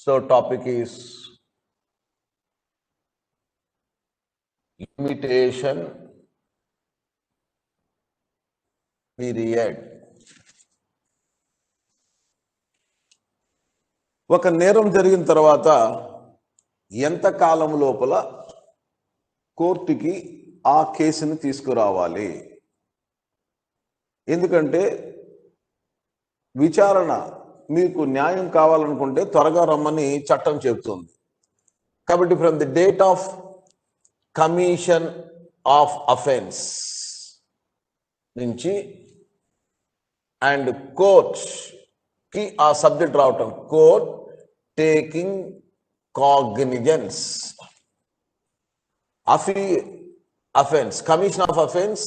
So topic is limitation period. ఒక నేరం జరిగిన తర్వాత ఎంత కాలం లోపల కోర్టుకి ఆ కేసుని తీసుకురావాలి? ఎందుకంటే విచారణ మీకు న్యాయం కావాలనుకుంటే త్వరగా రమ్మని చట్టం చెబుతుంది. కాబట్టి from the date of commission of offence నుంచి అండ్ కోర్ట్ కి ఆ సబ్జెక్ట్ రావటం, court taking cognizance offence, commission of offence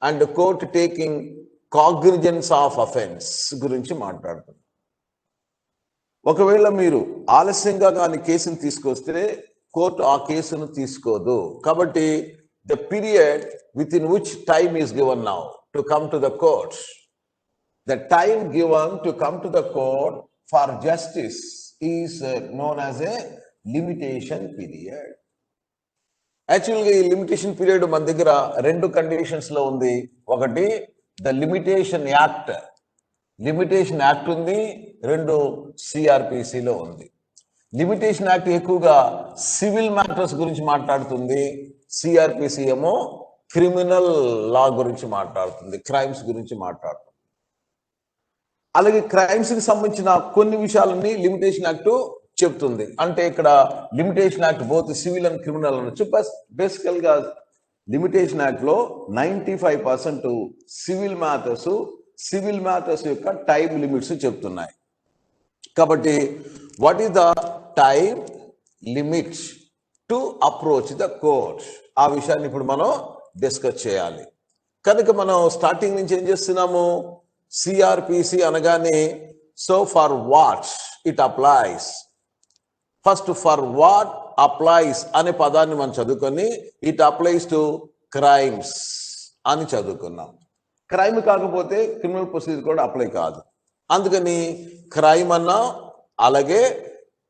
and court taking cognizance of offence గురించి మాట్లాడుతుంది. ఒకవేళ మీరు ఆలస్యంగా కానీ కేసును తీసుకొస్తే కోర్టు ఆ కేసును తీసుకోదు. కాబట్టి the period with in which time is given now to come to the court, the time given to come to the court for justice is known as a limitation period. Actually, limitation period మన దగ్గర రెండు conditions లో ఉంది. ఒకటి the limitation act, limitation act ఉంది. రెండు సిఆర్పిసిలో ఉంది. Limitation act ఎక్కువగా సివిల్ మ్యాటర్స్ గురించి మాట్లాడుతుంది. సిఆర్పిసి ఏమో క్రిమినల్ లా గురించి మాట్లాడుతుంది, క్రైమ్స్ గురించి మాట్లాడుతుంది. అలాగే క్రైమ్స్ కి సంబంధించిన కొన్ని విషయాలని లిమిటేషన్ యాక్ట్ చెప్తుంది. అంటే ఇక్కడ limitation act both civil and criminal అనొచ్చు. బేసికల్ గా లిమిటేషన్ యాక్ట్ లో 95% సివిల్ మ్యాటర్స్ యొక్క టైం లిమిట్స్ చెప్తున్నాయి. కాబట్టి what is the time limit to approach the court, ఆ విషయాన్ని ఇప్పుడు మనం డిస్కస్ చేయాలి. కనుక మనం స్టార్టింగ్ నుంచి ఏం చేస్తున్నాము, సిఆర్పిసి అనగానే so for what it applies, first for what applies అనే పదాన్ని మనం చదువుకొని ఇట్ అప్లైస్ టు క్రైమ్స్ అని చదువుకున్నాం. క్రైమ్ కాకపోతే క్రిమినల్ ప్రొసీజర్ కూడా అప్లై కాదు. అందుకని క్రైమ్ అన్నా అలాగే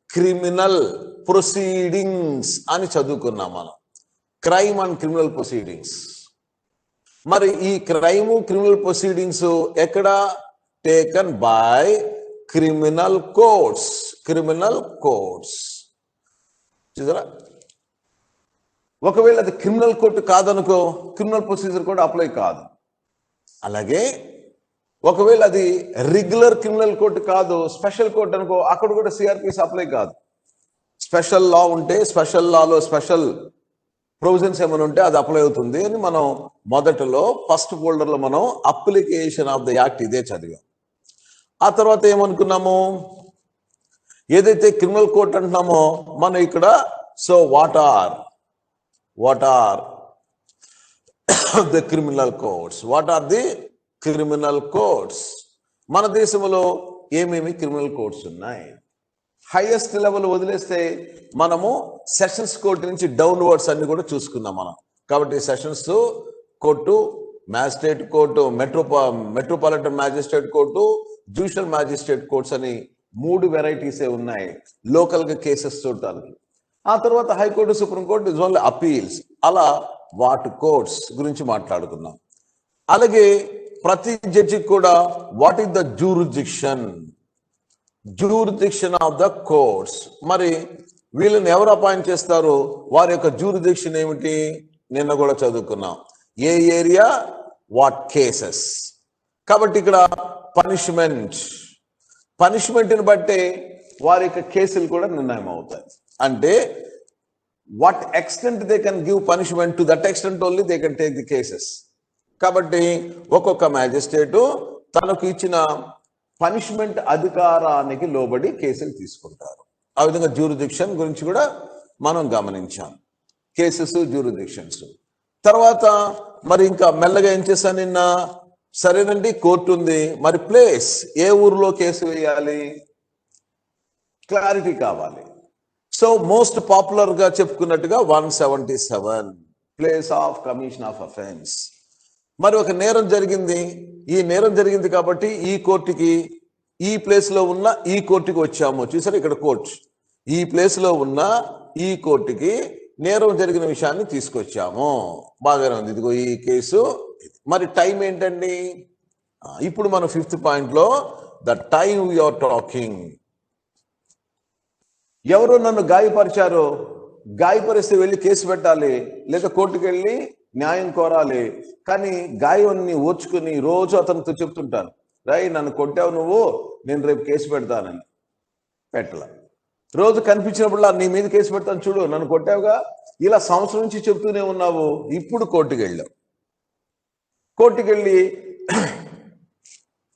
క్రిమినల్ ప్రొసీడింగ్స్ అని చదువుకున్నాం మనం, క్రైమ్ అండ్ క్రిమినల్ ప్రొసీడింగ్స్. మరి ఈ క్రైమ్ క్రిమినల్ ప్రొసీడింగ్స్ ఎక్కడ? Taken by criminal courts. చూసారా, ఒకవేళ అది క్రిమినల్ కోర్టు కాదనుకో క్రిమినల్ ప్రొసీజర్ కూడా అప్లై కాదు. అలాగే ఒకవేళ అది రెగ్యులర్ క్రిమినల్ కోర్టు కాదు, స్పెషల్ కోర్టు అనుకో, అక్కడ కూడా సిఆర్పిసి అప్లై కాదు. స్పెషల్ లా ఉంటే స్పెషల్ లాలో స్పెషల్ ప్రొవిజన్స్ ఏమైనా ఉంటే అది అప్లై అవుతుంది అని మనం మొదటలో ఫస్ట్ ఫోల్డర్ లో మనం అప్లికేషన్ ఆఫ్ ద యాక్ట్ ఇదే చదివాం. ఆ తర్వాత ఏమనుకున్నాము, ఏదైతే క్రిమినల్ కోర్ట్ అంటున్నామో మనం ఇక్కడ so what are the criminal courts, what are the criminal courts? మన దేశంలో ఏమేమి క్రిమినల్ కోర్ట్స్ ఉన్నాయి? హైయెస్ట్ లెవెల్ వదిలేస్తే మనము సెషన్స్ కోర్టు నుంచి డౌన్వర్డ్స్ అన్ని కూడా చూసుకున్నాం మనం. కాబట్టి sessions court, magistrate court, metropolitan magistrate court, judicial magistrate courts అని 3 వెరైటీసే ఉన్నాయి లోకల్ గా కేసెస్ చూడటానికి. ఆ తర్వాత హైకోర్టు, సుప్రీంకోర్టు, జోన్ల అపీల్స్, అలా వాటి కోర్ట్స్ గురించి మాట్లాడుకున్నాం. అలాగే ప్రతి జడ్జికి కూడా what is the jurisdiction of the courts. మరి వీళ్ళని ఎవరు అపాయింట్ చేస్తారు, వారి యొక్క జ్యూరిడిక్షన్ ఏమిటి నిన్న కూడా చదువుకున్నాం. ఏ ఏరియా, వాట్ కేసెస్. కాబట్టి ఇక్కడ పనిష్మెంట్ని బట్టే వారి యొక్క కేసులు కూడా నిర్ణయం అవుతాయి. అంటే what extent they can give punishment, to that extent only they can take the cases. కాబట్టి ఒక్కొక్క మ్యాజిస్ట్రేటు తనకు ఇచ్చిన పనిష్మెంట్ అధికారానికి లోబడి కేసులు తీసుకుంటారు. ఆ విధంగా జ్యూరిడిక్షన్ గురించి కూడా మనం గమనించాం, కేసెస్, జ్యూరిడిక్షన్స్. తర్వాత మరి ఇంకా మెల్లగా ఏం చేశాను నిన్న, సరేనండి కోర్టు ఉంది, మరి ప్లేస్, ఏ ఊర్లో కేసు వేయాలి, క్లారిటీ కావాలి. సో మోస్ట్ పాపులర్ గా చెప్పుకున్నట్టుగా 177 place of commission of offence. మరి ఒక నేరం జరిగింది, ఈ నేరం జరిగింది కాబట్టి ఈ కోర్టుకి, ఈ ప్లేస్ లో ఉన్న ఈ కోర్టుకి వచ్చాము. చూసారు ఇక్కడ కోర్టు, ఈ ప్లేస్ లో ఉన్న ఈ కోర్టుకి నేరం జరిగిన విషయాన్ని తీసుకొచ్చాము. బాగానే ఉంది. ఇదిగో ఈ కేసు. మరి టైం ఏంటండి? ఇప్పుడు మనం 5th పాయింట్లో ద టైం యూఆర్ టాకింగ్. ఎవరు నన్ను గాయపరిచారో, గాయపరిస్తే వెళ్ళి కేసు పెట్టాలి, లేదా కోర్టుకు వెళ్ళి న్యాయం కోరాలి. కానీ గాయాన్ని ఓర్చుకుని రోజు అతనితో చెప్తుంటాను, రాయ్ నన్ను కొట్టావు నువ్వు, నేను రేపు కేసు పెడతానని. పెట్టలా. రోజు కనిపించినప్పుడు నీ మీద కేసు పెడతాను చూడు, నన్ను కొట్టావుగా, ఇలా సంవత్సరం నుంచి చెప్తూనే ఉన్నావు. ఇప్పుడు కోర్టుకు వెళ్ళావు. కోర్టుకు వెళ్ళి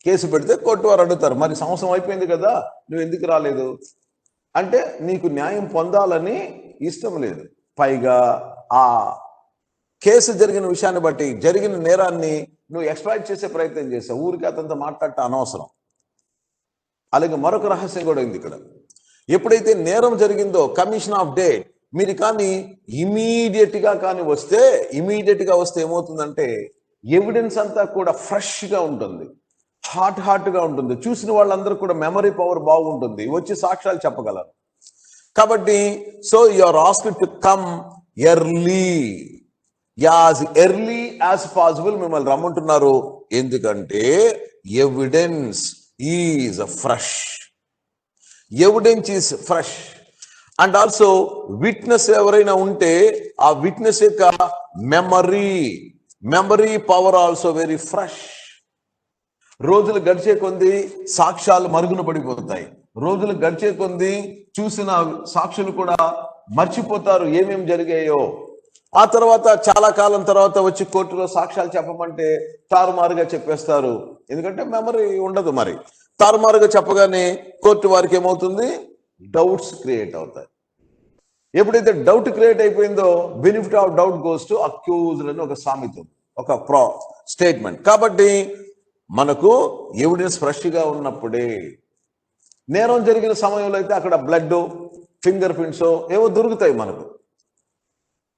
కేసు పెడితే కోర్టు వారు అడుగుతారు, మరి సంవత్సరం అయిపోయింది కదా, నువ్వు ఎందుకు రాలేదు అంటే నీకు న్యాయం పొందాలని ఇష్టం లేదు. పైగా ఆ కేసు జరిగిన విషయాన్ని బట్టి జరిగిన నేరాన్ని నువ్వు ఎక్స్ప్లాయిట్ చేసే ప్రయత్నం చేసావు. ఊరికి అతనితో మాట్లాడటం అనవసరం. అలాగే మరొక రహస్యం కూడా ఉంది ఇక్కడ. ఎప్పుడైతే నేరం జరిగిందో కమిషన్ ఆఫ్ డేట్ మీరు కానీ ఇమీడియట్ గా వస్తే ఏమవుతుందంటే ఎవిడెన్స్ అంతా కూడా ఫ్రెష్ గా ఉంటుంది, హాట్ గా ఉంటుంది. చూసిన వాళ్ళందరూ కూడా మెమరీ పవర్ బాగుంటుంది, వచ్చి సాక్ష్యాలు చెప్పగలరు. కాబట్టి so you are asked to come early, as early as possible మిమ్మల్ని రమ్మంటున్నారు. ఎందుకంటే evidence is fresh. Evidence is fresh. And also witness ఎవరైనా ఉంటే ఆ విట్నెస్ యొక్క memory power also very fresh. రోజులు గడిచే కొద్ది సాక్ష్యాలు మరుగున పడిపోతాయి. రోజులు గడిచే కొద్ది చూసిన సాక్షులు కూడా మర్చిపోతారు ఏమేమి జరిగాయో. ఆ తర్వాత చాలా కాలం తర్వాత వచ్చి కోర్టులో సాక్ష్యాలు చెప్పమంటే తారుమారుగా చెప్పేస్తారు, ఎందుకంటే మెమరీ ఉండదు. మరి తారుమారుగా చెప్పగానే కోర్టు వారికి ఏమవుతుంది, డౌట్స్ క్రియేట్ అవుతాయి. ఎప్పుడైతే డౌట్ క్రియేట్ అయిపోయిందో benefit of doubt goes to accused అని ఒక సామెత, ఒక స్టేట్మెంట్. కాబట్టి మనకు ఎవిడెన్స్ ఫ్రెష్గా ఉన్నప్పుడే, నేరం జరిగిన సమయంలో అయితే అక్కడ బ్లడ్, ఫింగర్ ప్రింట్స్ ఏవో దొరుకుతాయి మనకు.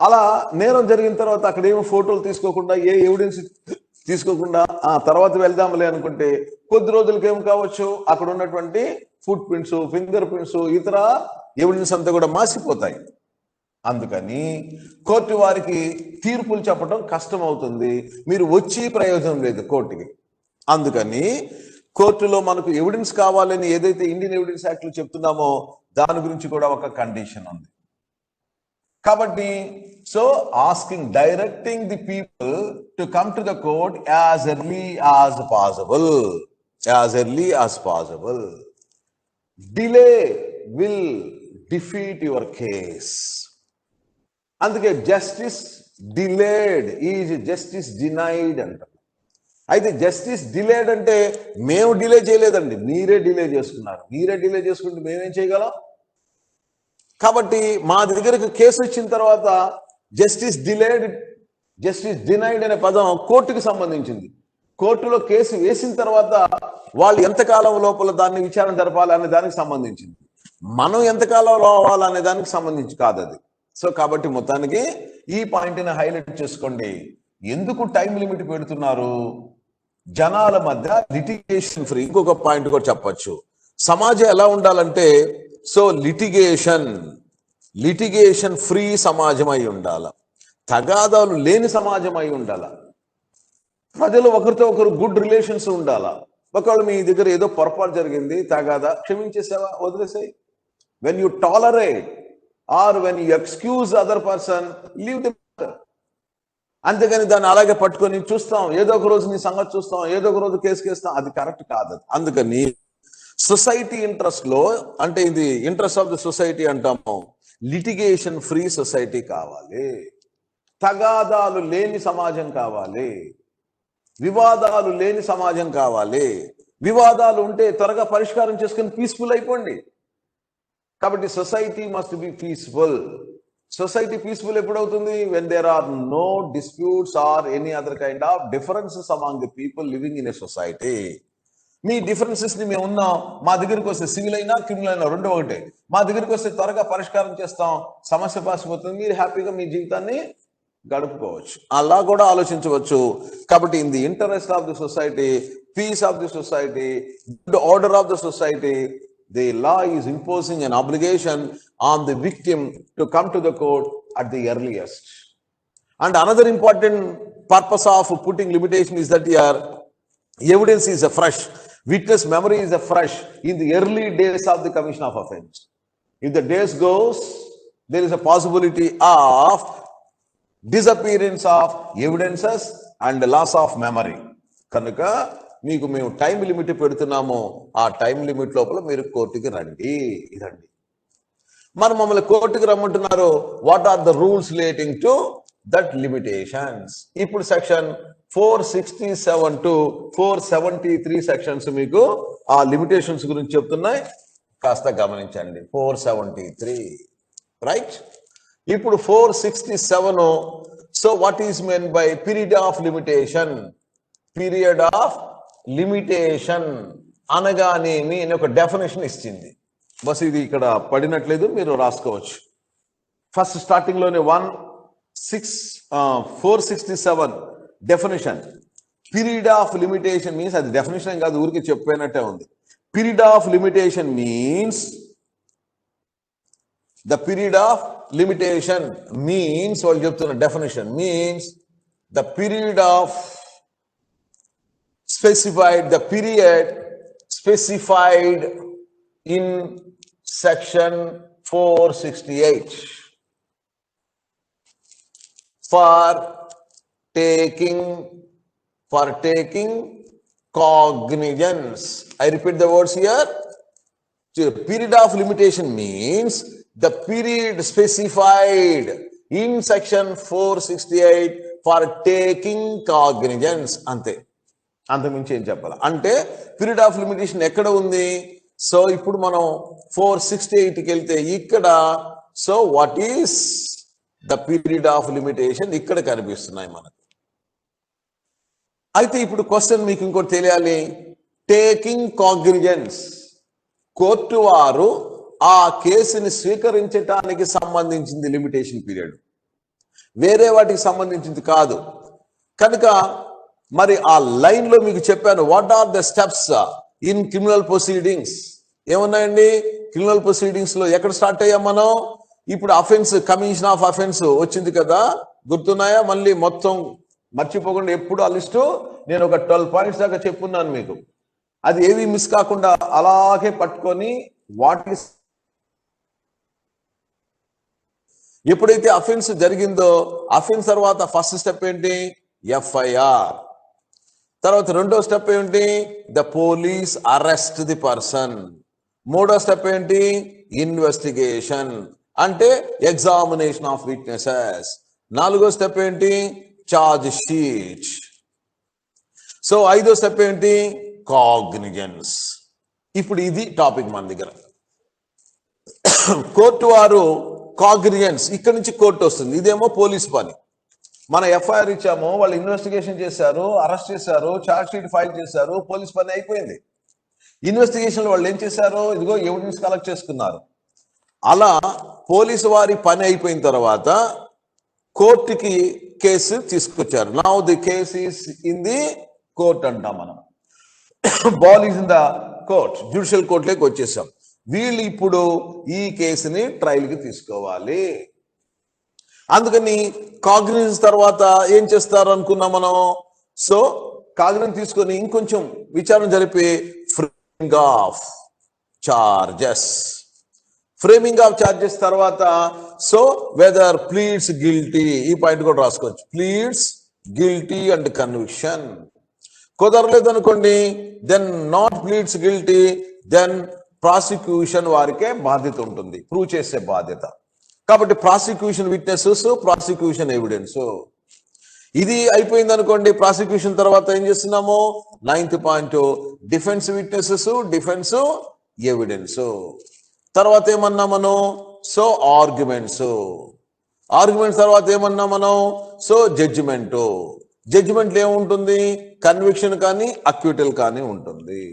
అలా నేరం జరిగిన తర్వాత అక్కడ ఏమో ఫోటోలు తీసుకోకుండా, ఏ ఎవిడెన్స్ తీసుకోకుండా తర్వాత వెళ్దాంలే అనుకుంటే కొద్ది రోజులకి ఏం కావచ్చు, అక్కడ ఉన్నటువంటి ఫుట్ ప్రింట్స్, ఫింగర్ ప్రింట్స్, ఇతర ఎవిడెన్స్ అంతా కూడా మాసిపోతాయి. అందుకని కోర్టు వారికి తీర్పులు చెప్పడం కష్టం అవుతుంది, మీరు వచ్చి ప్రయోజనం లేదు కోర్టుకి. అందుకని కోర్టులో మనకు ఎవిడెన్స్ కావాలని ఏదైతే ఇండియన్ ఎవిడెన్స్ యాక్ట్ లో చెప్తున్నామో దాని గురించి కూడా ఒక కండిషన్ ఉంది. కాబట్టి so directing the people to come to the court as early as possible. Delay will defeat your case. అందుకే justice delayed is justice denied అంటారు. అయితే జస్టిస్ డిలేడ్ అంటే మేము డిలే చేయలేదండి, మీరే డిలే చేసుకున్నారు. మీరే డిలే చేసుకుంటే మేమేం చేయగలం? కాబట్టి మా దగ్గరకు కేసు వచ్చిన తర్వాత జస్టిస్ డినైడ్ అనే పదం కోర్టుకు సంబంధించింది. కోర్టులో కేసు వేసిన తర్వాత వాళ్ళు ఎంతకాలం లోపల దాన్ని విచారణ జరపాలి అనే దానికి సంబంధించింది. మనం ఎంతకాలం రావాలనే దానికి సంబంధించి కాదు అది. సో కాబట్టి మొత్తానికి ఈ పాయింట్ని హైలైట్ చేసుకోండి. ఎందుకు టైం లిమిట్ పెడుతున్నారు? జనాల మధ్య లిటిగేషన్ ఫ్రీ. ఇంకొక పాయింట్ కూడా చెప్పచ్చు, సమాజం ఎలా ఉండాలంటే సో లిటిగేషన్ ఫ్రీ సమాజం అయి ఉండాల, తగాదాలు లేని సమాజం అయి ఉండాల, ప్రజలు ఒకరితో ఒకరు గుడ్ రిలేషన్స్ ఉండాలా. ఒకవేళ మీ దగ్గర ఏదో పొరపాటు జరిగింది, తగాదా, క్షమించేసావా, వదిలేసాయి. When you tolerate or when you excuse other person, leave the matter. అంతేగాని దాన్ని అలాగే పట్టుకొని చూస్తాం, ఏదో ఒక రోజు నీ సంగతి చూస్తాం, ఏదో ఒక రోజు కేసుకేస్తాం, అది కరెక్ట్ కాదు. అందుకని సొసైటీ ఇంట్రెస్ట్ లో, అంటే ఇది ఇంట్రెస్ట్ ఆఫ్ ది సొసైటీ అంటాము, లిటిగేషన్ ఫ్రీ సొసైటీ కావాలి, తగాదాలు లేని సమాజం కావాలి, వివాదాలు లేని సమాజం కావాలి. వివాదాలు ఉంటే త్వరగా పరిష్కారం చేసుకుని పీస్ఫుల్ అయిపోండి. కాబట్టి society must be peaceful. Society peaceful ఎప్పుడవుతుంది? When there are no disputes or any other kind of differences among the people living in a society. మీ డిఫరెన్సెస్ ని మేము ఉన్నాం, మా దగ్గరికి వస్తే సివిల్ అయినా క్రిమినల్ అయినా రెండు ఒకటే, మా దగ్గరికి వస్తే త్వరగా పరిష్కారం చేస్తాం, సమస్య పాసిపోతుంది, మీరు హ్యాపీగా మీ జీవితాన్ని గడుపుకోవచ్చు. అలా కూడా ఆలోచించవచ్చు. కాబట్టి in the interest of the society, peace of the society, good order of the society, the law is imposing an obligation on the victim to come to the court at the earliest. And another important purpose of putting limitation is that your evidence is a fresh, witness memory is a fresh in the early days of the commission of offense. If the days goes, there is a possibility of disappearance of evidences and loss of memory. కనుక మీకు మేము time limit పెడుతున్నాము, ఆ time limit లోపల మీరు కోర్టుకి రండి. ఇదండి మరి మమ్మల్ని కోర్టుకి రమ్మంటున్నారు. What are the rules relating to that limitations? ఇప్పుడు సెక్షన్ 467 to 473 సెక్షన్స్ మీకు ఆ లిమిటేషన్స్ గురించి చెప్తున్నాయి, కాస్త గమనించండి. 473 రైట్. ఇప్పుడు 467, so what is men by period of limitation? Period of limitation అనగానేమి అని ఒక డెఫినేషన్ ఇచ్చింది. బస్ ఇది ఇక్కడ పడినట్లేదు, మీరు రాసుకోవచ్చు. ఫస్ట్ స్టార్టింగ్ లోనే 467 definition. Period of limitation means, అది డెఫినేషన్ కాదు, ఊరికి చెప్పినట్టే ఉంది. Period of limitation means, the period of limitation means, వాళ్ళు చెప్తున్న definition means the period of specified, the period specified in section 468 for taking cognizance. I repeat the words here. So, period of limitation means the period specified in section 468 for taking cognizance. అంతమించి ఏం చెప్పాలి అంటే period of limitation ఎక్కడ ఉంది? So ఇప్పుడు మనం 468కి వెళ్తే ఇక్కడ, so what is the period of limitation ఇక్కడ కనిపిస్తున్నాయి మనకు. అయితే ఇప్పుడు క్వశ్చన్ మీకు ఇంకోటి తెలియాలి. టేకింగ్ కాగ్నిజెన్స్, కోర్టు వారు ఆ కేసుని స్వీకరించటానికి సంబంధించింది లిమిటేషన్ పీరియడ్, వేరే వాటికి సంబంధించింది కాదు. కనుక మరి ఆ లైన్ లో మీకు చెప్పాను, what are the steps in criminal proceedings. ఏమున్నాయండి క్రిమినల్ ప్రొసీడింగ్స్ లో? ఎక్కడ స్టార్ట్ అయ్యాం మనం? ఇప్పుడు అఫెన్స్, కమిషన్ ఆఫ్ అఫెన్స్ వచ్చింది కదా, గుర్తున్నాయా? మళ్ళీ మొత్తం మర్చిపోకుండా ఎప్పుడు ఆ లిస్టు నేను ఒక 12 పాయింట్స్ దాకా చెప్పున్నాను మీకు. అది ఏవి మిస్ కాకుండా అలాగే పట్టుకొని వాటి ఎప్పుడైతే అఫెన్స్ జరిగిందో, అఫెన్స్ తర్వాత ఫస్ట్ స్టెప్ ఏంటి? ఎఫ్ఐఆర్. తర్వాత రెండో స్టెప్ ఏంటి? The police arrest the person. మూడో స్టెప్ ఏంటి? ఇన్వెస్టిగేషన్, అంటే ఎగ్జామినేషన్ ఆఫ్ విట్నెసెస్. నాలుగో స్టెప్ ఏంటి? Charge sheet. సో ఐదో స్టెప్ ఏంటి? కాగ్నిజెన్స్. ఇప్పుడు ఇది టాపిక్ మన దగ్గర. కోర్టు వారు కాగ్నిజెన్స్, ఇక్కడ నుంచి కోర్టు వస్తుంది. ఇదేమో పోలీస్ పని. మన ఎఫ్ఐఆర్ ఇచ్చాము, వాళ్ళు ఇన్వెస్టిగేషన్ చేశారు, అరెస్ట్ చేశారు, చార్జ్ షీట్ ఫైల్ చేశారు, పోలీస్ పని అయిపోయింది. ఇన్వెస్టిగేషన్ వాళ్ళు ఏం చేశారు? ఇదిగో ఎవిడెన్స్ కలెక్ట్ చేసుకున్నారు. అలా పోలీసు వారి పని అయిపోయిన తర్వాత కోర్టుకి కేసు తీసుకొచ్చారు. Now the case is in the court అంటాం మనం. Ball is in the court, judicial కోర్టులోకి వచ్చేసాం. వీళ్ళు ఇప్పుడు ఈ కేసుని ట్రయల్కి తీసుకోవాలి. అందుకని కాగ్నిజెన్స్ తర్వాత ఏం చేస్తారు అనుకున్నాం మనం? సో కాగ్నిజెన్స్ తీసుకొని ఇంకొంచెం విచారణ జరిపి framing of charges. Framing of charges తర్వాత సో వెదర్ ప్లీడ్స్ గిల్టీ, ఈ పాయింట్ కూడా రాసుకోవచ్చు. Pleads guilty and conviction. కుదరలేదు అనుకోండి, then not pleads guilty, then prosecution వారికే బాధ్యత ఉంటుంది, ప్రూవ్ చేసే బాధ్యత. కాబట్టి ప్రాసిక్యూషన్ విట్నెసెస్, ప్రాసిక్యూషన్ ఎవిడెన్స్, ఇది అయిపోయింది అనుకోండి. ప్రాసిక్యూషన్ తర్వాత ఏం చేస్తున్నాము? 9th point, defence witnesses, defence evidence. తర్వాత ఏమన్నా మనం? So arguments. ఆర్గ్యుమెంట్స్ తర్వాత ఏమన్నా మనం? So judgement. జడ్జిమెంట్లో ఏముంటుంది? కన్విక్షన్ కానీ అక్విటల్ కానీ ఉంటుంది.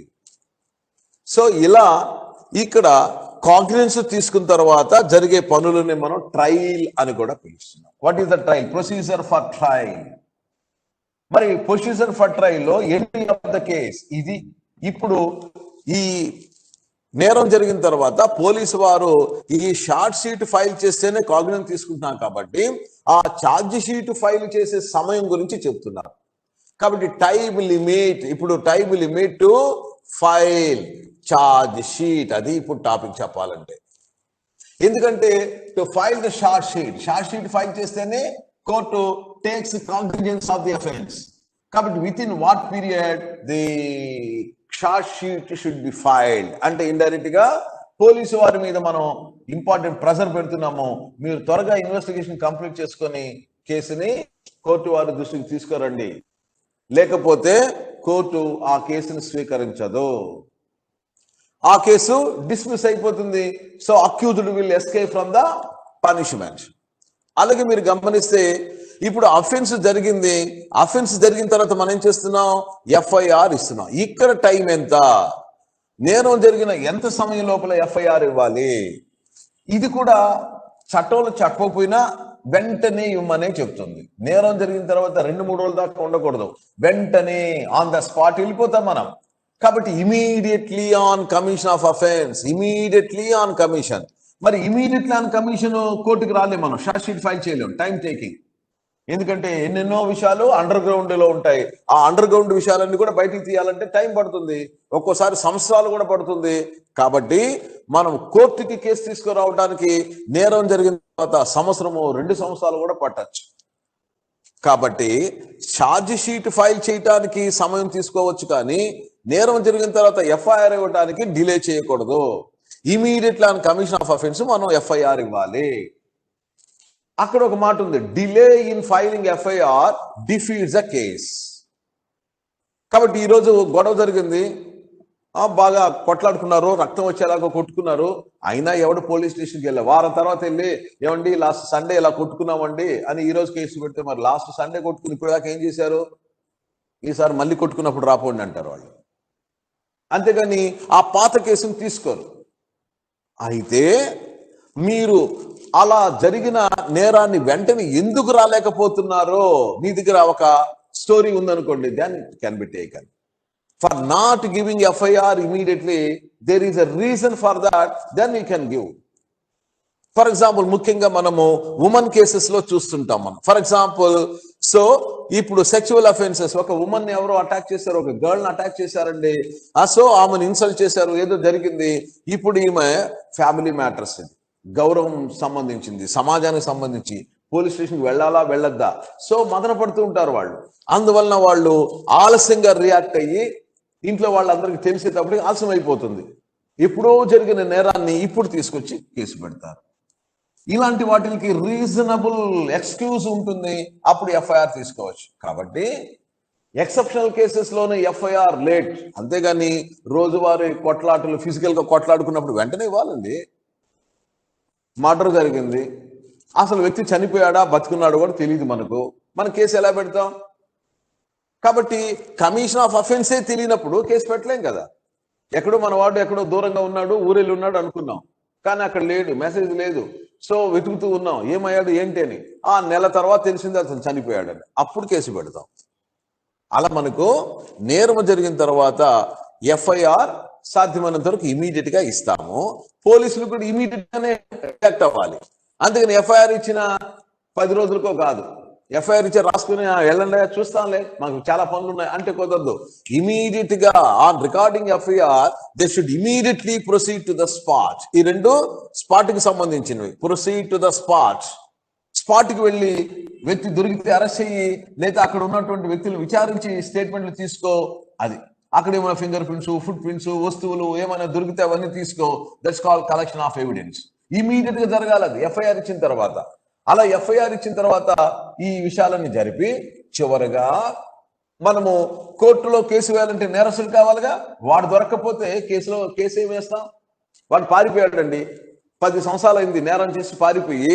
సో ఇలా ఇక్కడ కాగ్నిజెన్స్ తీసుకున్న తర్వాత జరిగే పనులని మనం ట్రయల్ అని కూడా పిలుస్తున్నాం. What is the trial? Procedure for trial. మరి ప్రొసీజర్ ఫర్ ట్రయల్ లో ఎంట్రీ ఆఫ్ ద కేస్ ఇది. ఇప్పుడు ఈ నేరం జరిగిన తర్వాత పోలీసు వారు ఈ షార్ట్ షీట్ ఫైల్ చేస్తేనే కాగ్నిజెన్స్ తీసుకుంటున్నాం కాబట్టి ఆ ఛార్జ్ షీట్ ఫైల్ చేసే సమయం గురించి చెప్తున్నారు. కాబట్టి టైమ్ లిమిట్, ఇప్పుడు time limit to file charge sheet, అది ఇప్పుడు టాపిక్ చెప్పాలంటే. ఎందుకంటే to file the charge sheet file చేస్తేనే court takes cognizance of the offence. కాబట్టి within what period the charge sheet should be filed అంటే indirect గా police వారి మీద మనం ఇంపార్టెంట్ ప్రెషర్ పెడుతున్నాము, మీరు త్వరగా ఇన్వెస్టిగేషన్ కంప్లీట్ చేసుకొని కేసుని కోర్టు వారి దృష్టికి తీసుకురండి, లేకపోతే కోర్టు ఆ కేసును స్వీకరించదు, ఆ కేసు డిస్మిస్ అయిపోతుంది. So accused will escape from the punishment. అలాగే మీరు గమనిస్తే ఇప్పుడు అఫెన్స్ జరిగింది, అఫెన్స్ జరిగిన తర్వాత మనం ఏం చేస్తున్నాం, ఎఫ్ఐఆర్ ఇస్తున్నాం. ఇక్కడ టైం ఎంత, నేరం జరిగిన ఎంత సమయం లోపల ఎఫ్ఐఆర్ ఇవ్వాలి, ఇది కూడా చట్టంలో చెప్పకపోయినా వెంటనే ఇవ్వమనే చెప్తుంది. నేరం జరిగిన తర్వాత 2-3 రోజుల దాకా ఉండకూడదు, వెంటనే ఆన్ ద స్పాట్ వెళ్ళిపోతాం మనం. కాబట్టి immediately on commission of offence, immediately on commission. మరి ఇమీడియట్లీ ఆన్ కమిషన్ కోర్టుకి రాలేము మనం, షార్ట్ షీట్ ఫైల్ చేయలేము, టైం టేకింగ్. ఎందుకంటే ఎన్నెన్నో విషయాలు అండర్ గ్రౌండ్ లో ఉంటాయి, ఆ అండర్ గ్రౌండ్ విషయాలన్నీ కూడా బయటికి తీయాలంటే టైం పడుతుంది, ఒక్కోసారి సంవత్సరాలు కూడా పడుతుంది. కాబట్టి మనం కోర్టుకి కేసు తీసుకురావడానికి నేరం జరిగిన తర్వాత 1-2 సంవత్సరాలు కూడా పట్టచ్చు. కాబట్టి ఛార్జ్ షీట్ ఫైల్ చేయడానికి సమయం తీసుకోవచ్చు, కానీ నేరం జరిగిన తర్వాత ఎఫ్ఐఆర్ ఇవ్వడానికి డిలే చేయకూడదు. Immediately on commission of offence మనం ఎఫ్ఐఆర్ ఇవ్వాలి. అక్కడ ఒక మాట ఉంది, delay in filing FIR defeats the case. కాబట్టి ఈరోజు గొడవ జరిగింది, బాగా కొట్లాడుకున్నారు, రక్తం వచ్చేలాగా కొట్టుకున్నారు, అయినా ఎవడు పోలీస్ స్టేషన్కి వెళ్ళా, వారం తర్వాత వెళ్ళి ఏమండి లాస్ట్ సండే ఇలా కొట్టుకున్నామండి అని ఈ రోజు కేసు పెడితే, మరి లాస్ట్ సండే కొట్టుకుని ఇప్పుడు దాకా ఏం చేశారు, ఈసారి మళ్ళీ కొట్టుకున్నప్పుడు రాపోండి అంటారు వాళ్ళు. అంతేగాని ఆ పాత కేసును తీసుకోరు. అయితే మీరు అలా జరిగిన నేరాన్ని వెంటనే ఎందుకు రాలేకపోతున్నారో, మీ దగ్గర ఒక స్టోరీ ఉందనుకోండి, then can be taken. For not giving FIR immediately there is a reason for that, then we can give. For example ముఖ్యంగా మనము ఉమెన్ కేసెస్ లో చూస్తుంటాం మనం. ఫర్ ఎగ్జాంపుల్ సో ఇప్పుడు సెక్చువల్ అఫెన్సెస్, ఒక ఉమెన్ ఎవరో అటాక్ చేశారు, ఒక గర్ల్ అటాక్ చేశారండి, సో ఆమెను ఇన్సల్ట్ చేశారు, ఏదో జరిగింది. ఇప్పుడు ఈమె ఫ్యామిలీ మ్యాటర్స్, గౌరవం సంబంధించింది, సమాజానికి సంబంధించి పోలీస్ స్టేషన్కి వెళ్ళాలా వెళ్ళొద్దా, సో మదన పడుతూ ఉంటారు వాళ్ళు. అందువలన వాళ్ళు ఆలస్యంగా రియాక్ట్ అయ్యి ఇంట్లో వాళ్ళందరికీ తెలిసేటప్పటికి ఆలస్యం అయిపోతుంది. ఎప్పుడో జరిగిన నేరాన్ని ఇప్పుడు తీసుకొచ్చి కేసు పెడతారు. ఇలాంటి వాటికి రీజనబుల్ ఎక్స్క్యూజ్ ఉంటుంది, అప్పుడు ఎఫ్ఐఆర్ తీసుకోవచ్చు. కాబట్టి ఎక్సెప్షనల్ కేసెస్ లోనే ఎఫ్ఐఆర్ లేట్, అంతేగాని రోజువారీ కొట్లాటలు, ఫిజికల్ గా కొట్లాడుకున్నప్పుడు వెంటనే ఇవ్వాలండి. మర్డర్ జరిగింది, అసలు వ్యక్తి చనిపోయాడా బతుకున్నాడు కూడా తెలియదు మనకు, మన కేసు ఎలా పెడతాం? కాబట్టి కమిషన్ ఆఫ్ అఫెన్సే తెలియనప్పుడు కేసు పెట్టలేం కదా. ఎక్కడో మన వాడు ఎక్కడో దూరంగా ఉన్నాడు, ఊరెళ్ళి ఉన్నాడు అనుకున్నాం, కానీ అక్కడ లేడు, మెసేజ్ లేదు, సో వెతుకుతూ ఉన్నాం, ఏమయ్యాడు ఏంటి అని. ఆ నెల తర్వాత తెలిసింది అతను చనిపోయాడని, అప్పుడు కేసు పెడతాం. అలా మనకు నేరం జరిగిన తర్వాత ఎఫ్ఐఆర్ సాధ్యమైనంత వరకు ఇమీడియట్ గా ఇస్తాము. పోలీసులు కూడా ఇమీడియట్ గానే రియాక్ట్ అవ్వాలి. అందుకని ఎఫ్ఐఆర్ ఇచ్చిన 10 రోజులకో కాదు, ఎఫ్ఐఆర్ ఇచ్చి రాసుకుని వెళ్ళండి చూస్తాంలే మాకు చాలా పనులు ఉన్నాయి అంటే కుదరదు. ఇమీడియట్ గా on recording FIR they should immediately proceed to the spot. ఈ రెండు స్పాట్ కి సంబంధించినవి. Proceed to the spot, spot కి వెళ్ళి వ్యక్తి దొరికితే అరెస్ట్ చెయ్యి, లేదా అక్కడ ఉన్నటువంటి వ్యక్తులు విచారించి స్టేట్మెంట్లు తీసుకో. అది అక్కడ ఏమైనా ఫింగర్ ప్రింట్స్, ఫుట్ ప్రింట్స్, వస్తువులు ఏమైనా దొరికితే అవన్నీ తీసుకో. That's call collection of evidence. Immediate గా జరగాలి అది ఎఫ్ఐఆర్ ఇచ్చిన తర్వాత. అలా ఎఫ్ఐఆర్ ఇచ్చిన తర్వాత ఈ విషయాలన్నీ జరిపి చివరిగా మనము కోర్టులో కేసు వేయాలంటే నేరస్తులు కావాలిగా. వాడు దొరకకపోతే కేసు ఏం వేస్తాం? వాడు పారిపోయాడండి, 10 సంవత్సరాలు అయింది నేరం చేసి పారిపోయి,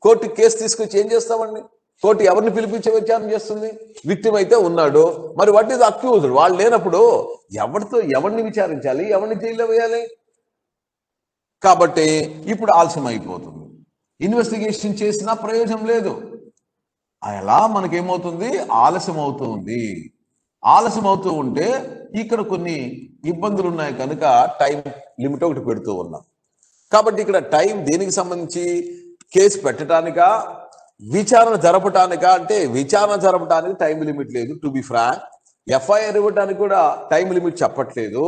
కోర్టుకి కేసు తీసుకొచ్చి ఏం చేస్తామండి? కోర్టు ఎవరిని పిలిపించే విచారణ చేస్తుంది? విక్టిమ్ అయితే ఉన్నాడు, మరి వాట్ ఈజ్ అక్యూజ్డ్? వాళ్ళు లేనప్పుడు ఎవరిని విచారించాలి, ఎవరిని జైల్లో వేయాలి? కాబట్టి ఇప్పుడు ఆలస్యం అయిపోతుంది, ఇన్వెస్టిగేషన్ చేసినా ప్రయోజనం లేదు. అలా మనకేమవుతుంది? ఆలస్యం అవుతుంది. ఆలస్యం అవుతూ ఉంటే ఇక్కడ కొన్ని ఇబ్బందులు ఉన్నాయి కనుక టైం లిమిట్ ఒకటి పెడుతూ ఉన్నాం. కాబట్టి ఇక్కడ టైం దేనికి సంబంధించి, కేసు పెట్టడానికా, విచారణ జరపటానికా అంటే విచారణ జరపడానికి టైం లిమిట్ లేదు. టు బి ఫ్రాంక్, ఎఫ్ఐఆర్ ఇవ్వడానికి కూడా టైం లిమిట్ చెప్పట్లేదు.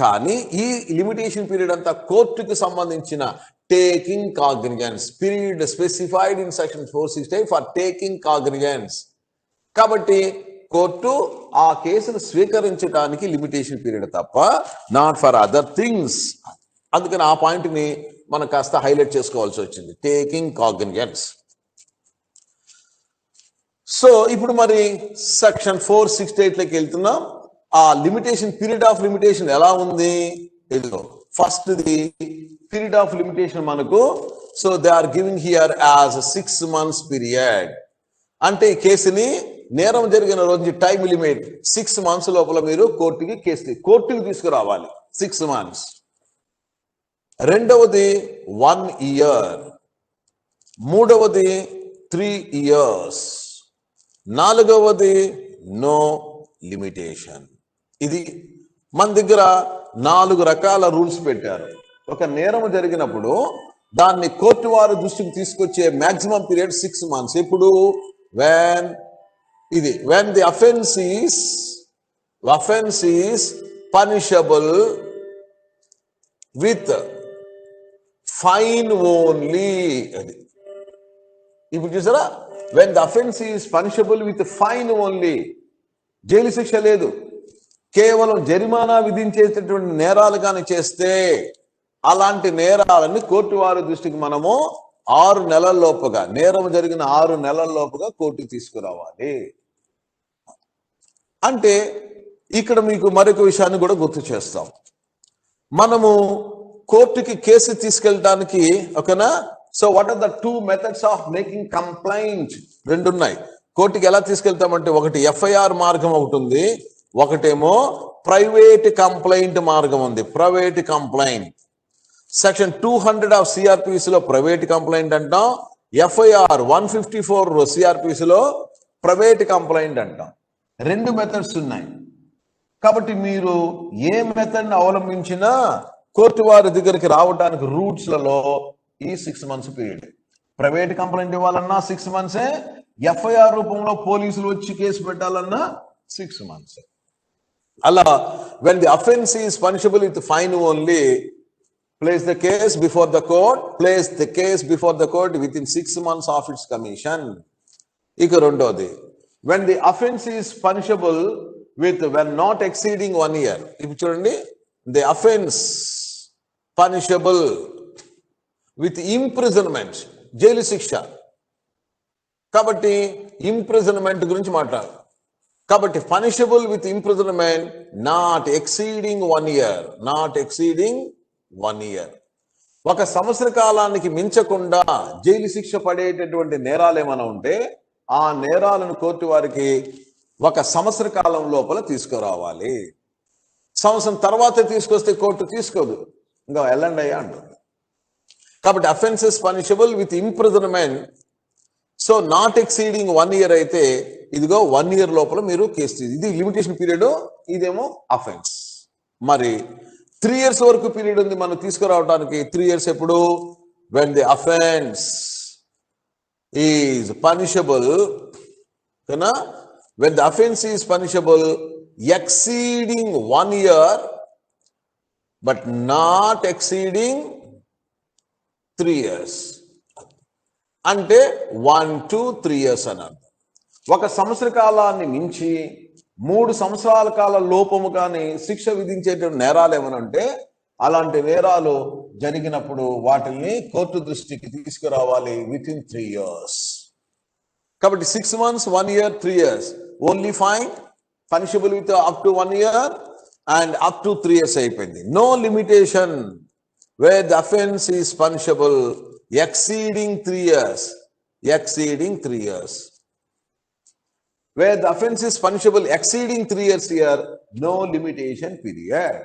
కానీ ఈ లిమిటేషన్ పీరియడ్ అంతా కోర్టుకు సంబంధించిన taking cognizance period specified in section 468 for taking cognizance. కాబట్టి కోర్టు ఆ కేసును స్వీకరించడానికి లిమిటేషన్ పీరియడ్ తప్ప నాట్ ఫర్ అదర్ థింగ్స్. అందుకని ఆ పాయింట్ని మనం కాస్త హైలైట్ చేసుకోవాల్సి వచ్చింది, టేకింగ్ కాగ్నిజెన్స్. సో ఇప్పుడు మరి సెక్షన్ 468లోకి వెళ్తున్నాం. ఆ లిమిటేషన్, పీరియడ్ ఆఫ్ లిమిటేషన్ ఎలా ఉంది? ఇదిగో first the period of limitation మనకు, so they are giving here as 6 months period. అంటే ఈ కేసుని నేరం జరిగిన రోజు టైం లిమిట్ 6 months లోపల మీరు కోర్టుకి తీసుకురావాలి, 6 months. రెండవది 1 year, మూడవది 3 years, నాలుగవది నో లిమిటేషన్. ఇది మన దగ్గర 4 రకాల రూల్స్ పెట్టారు. ఒక నేరం జరిగినప్పుడు దాన్ని కోర్టు వారి దృష్టికి తీసుకొచ్చే మాక్సిమం పీరియడ్ 6 months. ఇప్పుడు when the offense is punishable with fine only. ఇప్పుడు చూసారా, when the offense is punishable with fine only, jail శిక్ష లేదు, కేవలం జరిమానా విధించేటటువంటి నేరాలు కానీ చేస్తే అలాంటి నేరాలని కోర్టు వారి దృష్టికి మనము 6 నెలల లోపుగా, నేరం జరిగిన 6 నెలల లోపుగా కోర్టుకు తీసుకురావాలి. అంటే ఇక్కడ మీకు మరొక విషయాన్ని కూడా గుర్తు చేస్తాం. మనము కోర్టుకి కేసు తీసుకెళ్ళడానికి, ఓకేనా? So what are the 2 methods of making complaint? 2 ఉన్నాయి. కోర్టుకి ఎలా తీసుకెళ్తామంటే, ఒకటి ఎఫ్ఐఆర్ మార్గం ఒకటి ఉంది, ఒకటేమో ప్రైవేట్ కంప్లైంట్ మార్గం ఉంది. ప్రైవేట్ కంప్లైంట్ సెక్షన్ 200 ఆఫ్ సిఆర్పిసిలో ప్రైవేట్ కంప్లైంట్ అంటాం, ఎఫ్ఐఆర్ 154 సిఆర్పిసిలో ప్రైవేట్ కంప్లైంట్ అంటాం. 2 మెథడ్స్ ఉన్నాయి. కాబట్టి మీరు ఏ మెథడ్ని అవలంబించినా కోర్టు వారి దగ్గరికి రావడానికి రూట్స్లలో ఈ 6 months పీరియడ్. ప్రైవేట్ కంప్లైంట్ ఇవ్వాలన్నా 6 months, ఎఫ్ఐఆర్ రూపంలో పోలీసులు వచ్చి కేసు పెట్టాలన్నా 6 months. అలా when the offense is punishable with fine only, place the case before the court within 6 months of its commission. ఇక రెండోది, when the offense is punishable with when not exceeding 1 year. ఇప్పుడు చూడండి, the offense punishable with imprisonment, jail శిక్ష. కాబట్టి imprisonment గురించి మాట్లాడాలి. కాబట్టి punishable with imprisonment not exceeding 1 year, not exceeding 1 year. 1 సంవత్సర కాలానికి మించకుండా జైలు శిక్ష పడేటటువంటి నేరాలు ఏమైనా ఉంటే ఆ నేరాలను కోర్టు వారికి 1 సంవత్సర కాలం లోపల తీసుకురావాలి. సంవత్సరం తర్వాత తీసుకొస్తే కోర్టు తీసుకోదు, ఇంకా వెళ్ళండి అయ్యా అంటుంది. కాబట్టి offences punishable with imprisonment, so not exceeding 1 year అయితే ఇదిగో 1 year లోపల మీరు కేసు, ఇది లిమిటేషన్ పీరియడ్, ఇదేమో అఫెన్స్. మరి 3 years వరకు పీరియడ్ ఉంది మనం తీసుకురావడానికి. 3 years ఎప్పుడు? when the offense is punishable, when the offense is punishable exceeding 1 year but not exceeding 3 years. అంటే 1 to 3 years అని అర్థం. 1 సంవత్సర కాలాన్ని మించి 3 సంవత్సరాల కాల లోపము కానీ శిక్ష విధించేటువంటి నేరాలు ఏమనంటే అలాంటి నేరాలు జరిగినప్పుడు వాటిని కోర్టు దృష్టికి తీసుకురావాలి విత్ ఇన్ 3 years. కాబట్టి 6 months, 1 year, 3 years. Only fine, punishable with up to 1 year and up to 3 years అయిపోయింది. No limitation where the offense is punishable exceeding 3 years, exceeding 3 years. Where the offense is punishable exceeding 3 years here, no limitation period.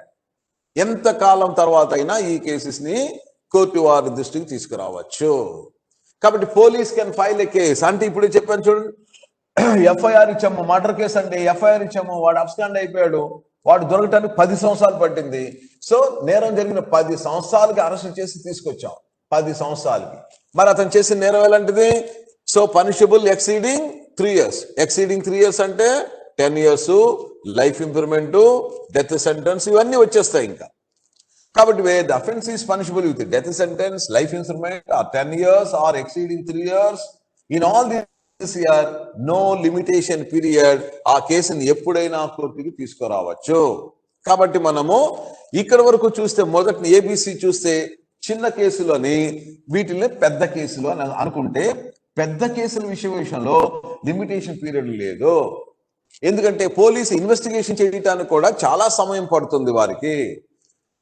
ఎంత కాలం తర్వాత అయినా ఈ cases ని court వారి దృష్టికి తీసుకురావచ్చు. కాబట్టి police can file A case అంటే ఇప్పుడు చెప్పాను చూడండి, ఎఫ్ఐఆర్ ఇచ్చాము, మర్డర్ కేసు అండి, ఎఫ్ఐఆర్ ఇచ్చాము, వాడు అబ్స్కాండ్ అయిపోయాడు, వాడు దొరకటానికి 10 సంవత్సరాలు పట్టింది. సో నేరం జరిగిన 10 సంవత్సరాలకి అరెస్ట్ చేసి తీసుకొచ్చాం, 10 సంవత్సరాలకి. మరి అతను చేసిన నేరం ఎలాంటిది? So punishable exceeding 3 years. Exceeding 3 years అంటే 10 years, లైఫ్ ఇంప్రిమెంట్, డెత్ సెంటెన్స్, ఇవన్నీ వచ్చేస్తాయి ఇంకా. కాబట్టి where the offense is punishable with death sentence, life imprisonment, or 10 years, or exceeding 3 years, in all these year, no limitation period, ఆ కేసుని ఎప్పుడైనా కోర్టుకి తీసుకురావచ్చు. కాబట్టి మనము ఇక్కడ వరకు చూస్తే, మొదటి ఏబిసి చూస్తే చిన్న కేసులని వీటిని పెద్ద కేసులు అని అనుకుంటే, పెద్ద కేసుల విషయంలో లిమిటేషన్ పీరియడ్ లేదు. ఎందుకంటే పోలీసు ఇన్వెస్టిగేషన్ చేయడానికి కూడా చాలా సమయం పడుతుంది వారికి.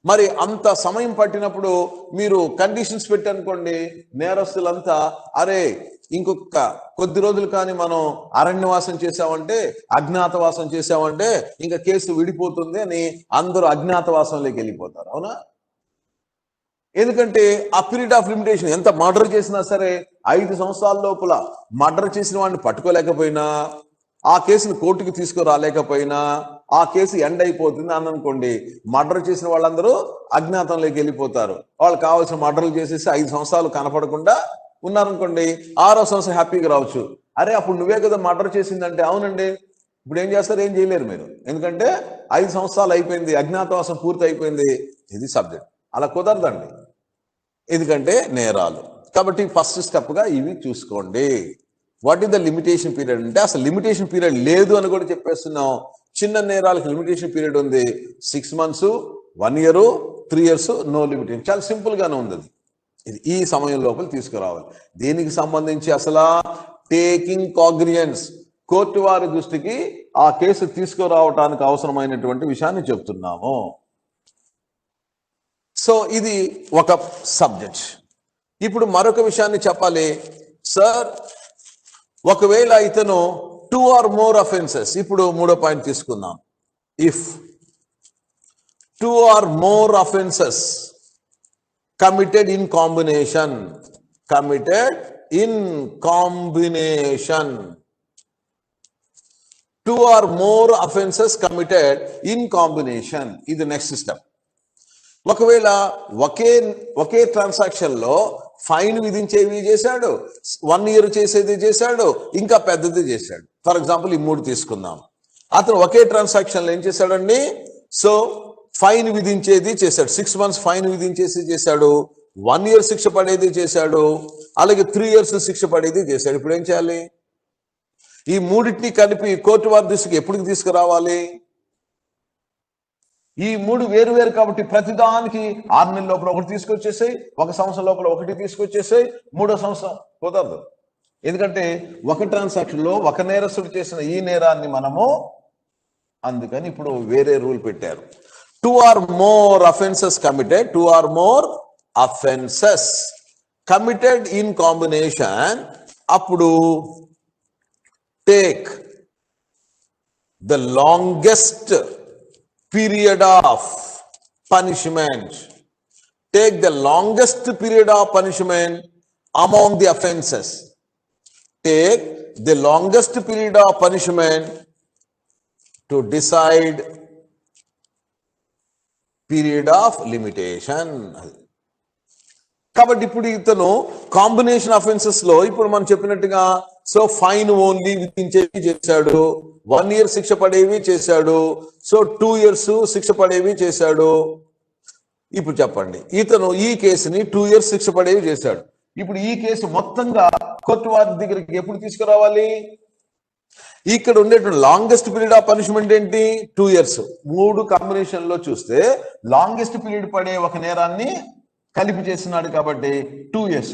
మరి అంత సమయం పట్టినప్పుడు మీరు కండిషన్స్ పెట్టనుకోండి, నేరస్తులంతా అరే ఇంకొక కొద్ది రోజులు కానీ మనం అరణ్యవాసం చేసామంటే, అజ్ఞాతవాసం చేసామంటే ఇంకా కేసు విడిపోతుంది అని అందరూ అజ్ఞాతవాసంలోకి వెళ్ళిపోతారు. అవునా? ఎందుకంటే ఆ పీరియడ్ ఆఫ్ లిమిటేషన్, ఎంత మర్డర్ చేసినా సరే 5 సంవత్సరాల లోపల మర్డర్ చేసిన వాడిని పట్టుకోలేకపోయినా, ఆ కేసును కోర్టుకు తీసుకురాలేకపోయినా ఆ కేసు ఎండ్ అయిపోతుంది అని అనుకోండి, మర్డర్ చేసిన వాళ్ళందరూ అజ్ఞాతంలోకి వెళ్ళిపోతారు. వాళ్ళు కావాల్సిన మర్డర్లు చేసేసి 5 సంవత్సరాలు కనపడకుండా ఉన్నారనుకోండి, 6వ సంవత్సరం హ్యాపీగా రావచ్చు. అరే అప్పుడు నువ్వే కదా మర్డర్ చేసిందంటే, అవునండి. ఇప్పుడు ఏం చేస్తారు? ఏం చేయలేరు మీరు, ఎందుకంటే 5 సంవత్సరాలు అయిపోయింది, అజ్ఞాతవాసం పూర్తి అయిపోయింది. ఇది సబ్జెక్ట్. అలా కుదరదండి, ఎందుకంటే నేరాలు. కాబట్టి ఫస్ట్ స్టెప్గా ఇవి చూసుకోండి. What is the limitation period అంటే, అసలు లిమిటేషన్ పీరియడ్ లేదు అని కూడా చెప్పేస్తున్నాం. చిన్న నేరాలకు లిమిటేషన్ పీరియడ్ ఉంది, 6 months, 1 year, 3 years, no limitation. చాలా సింపుల్ గానే ఉంది అది. ఇది ఈ సమయం లోపల తీసుకురావాలి. దీనికి సంబంధించి అసలు టేకింగ్ కాగ్నియన్స్, కోర్టు వారి దృష్టికి ఆ కేసు తీసుకురావటానికి అవసరమైనటువంటి విషయాన్ని చెప్తున్నాము. సో ఇది ఒక సబ్జెక్ట్. ఇప్పుడు మరొక విషయాన్ని చెప్పాలి సార్. ఒకవేళ ఇతను 2 or more offenses, ఇప్పుడు 3వ పాయింట్ తీసుకుందాం. If 2 or more offenses committed in combination, 2 or more offenses committed in combination, ఇది నెక్స్ట్ స్టెప్. ఒకవేళ ఒకే ట్రాన్సాక్షన్ లో ఫైన్ విధించేవి చేశాడు, 1 year చేసేది చేశాడు, ఇంకా పెద్దది చేశాడు. ఫర్ ఎగ్జాంపుల్ ఈ 3 తీసుకుందాం. అతను ఒకే ట్రాన్సాక్షన్ లో ఏం చేశాడండి? సో ఫైన్ విధించేది చేశాడు, 6 months ఫైన్ విధించేసి చేశాడు, 1 year శిక్ష పడేది చేశాడు, అలాగే 3 years శిక్ష పడేది చేశాడు. ఇప్పుడు ఏం చేయాలి? ఈ మూడింటిని కలిపి కోర్టు వారి దృష్టికి ఎప్పుడు తీసుకురావాలి? ఈ 3 వేరు కాబట్టి ప్రతిదానికి 6 నెలల లోపల ఒకటి తీసుకొచ్చేసాయి, 1 సంవత్సరం లోపల ఒకటి తీసుకొచ్చేసాయి, 3వ సంవత్సరం కుదరదు. ఎందుకంటే ఒక ట్రాన్సాక్షన్ లో ఒక నేరస్తుడు చేసిన ఈ నేరాన్ని మనము, అందుకని ఇప్పుడు వేరే రూల్ పెట్టారు. 2 or more offenses committed, 2 or more offenses committed in combination, అప్పుడు take the longest period of punishment, take the longest period of punishment among the offenses, take the longest period of punishment to decide period of limitation. కాబట్టి ఇప్పుడు ఇతను combination offences లో ఇప్పుడు మనం చెప్పినట్టుగా so fine only విధించేవి చేశాడు, 1 year శిక్ష పడేవి చేశాడు, సో 2 years శిక్ష పడేవి చేశాడు. ఇప్పుడు చెప్పండి, ఇతను ఈ కేసుని 2 years శిక్ష పడేవి చేశాడు. ఇప్పుడు ఈ కేసు మొత్తంగా కోర్టు వారి దగ్గరికి ఎప్పుడు తీసుకురావాలి? ఇక్కడ ఉండేటువంటి లాంగెస్ట్ పీరియడ్ ఆఫ్ పనిష్మెంట్ ఏంటి? 2 years. 3 కాంబినేషన్ లో చూస్తే లాంగెస్ట్ పీరియడ్ పడే ఒక నేరాన్ని కలిపి చేస్తున్నాడు కాబట్టి 2 years.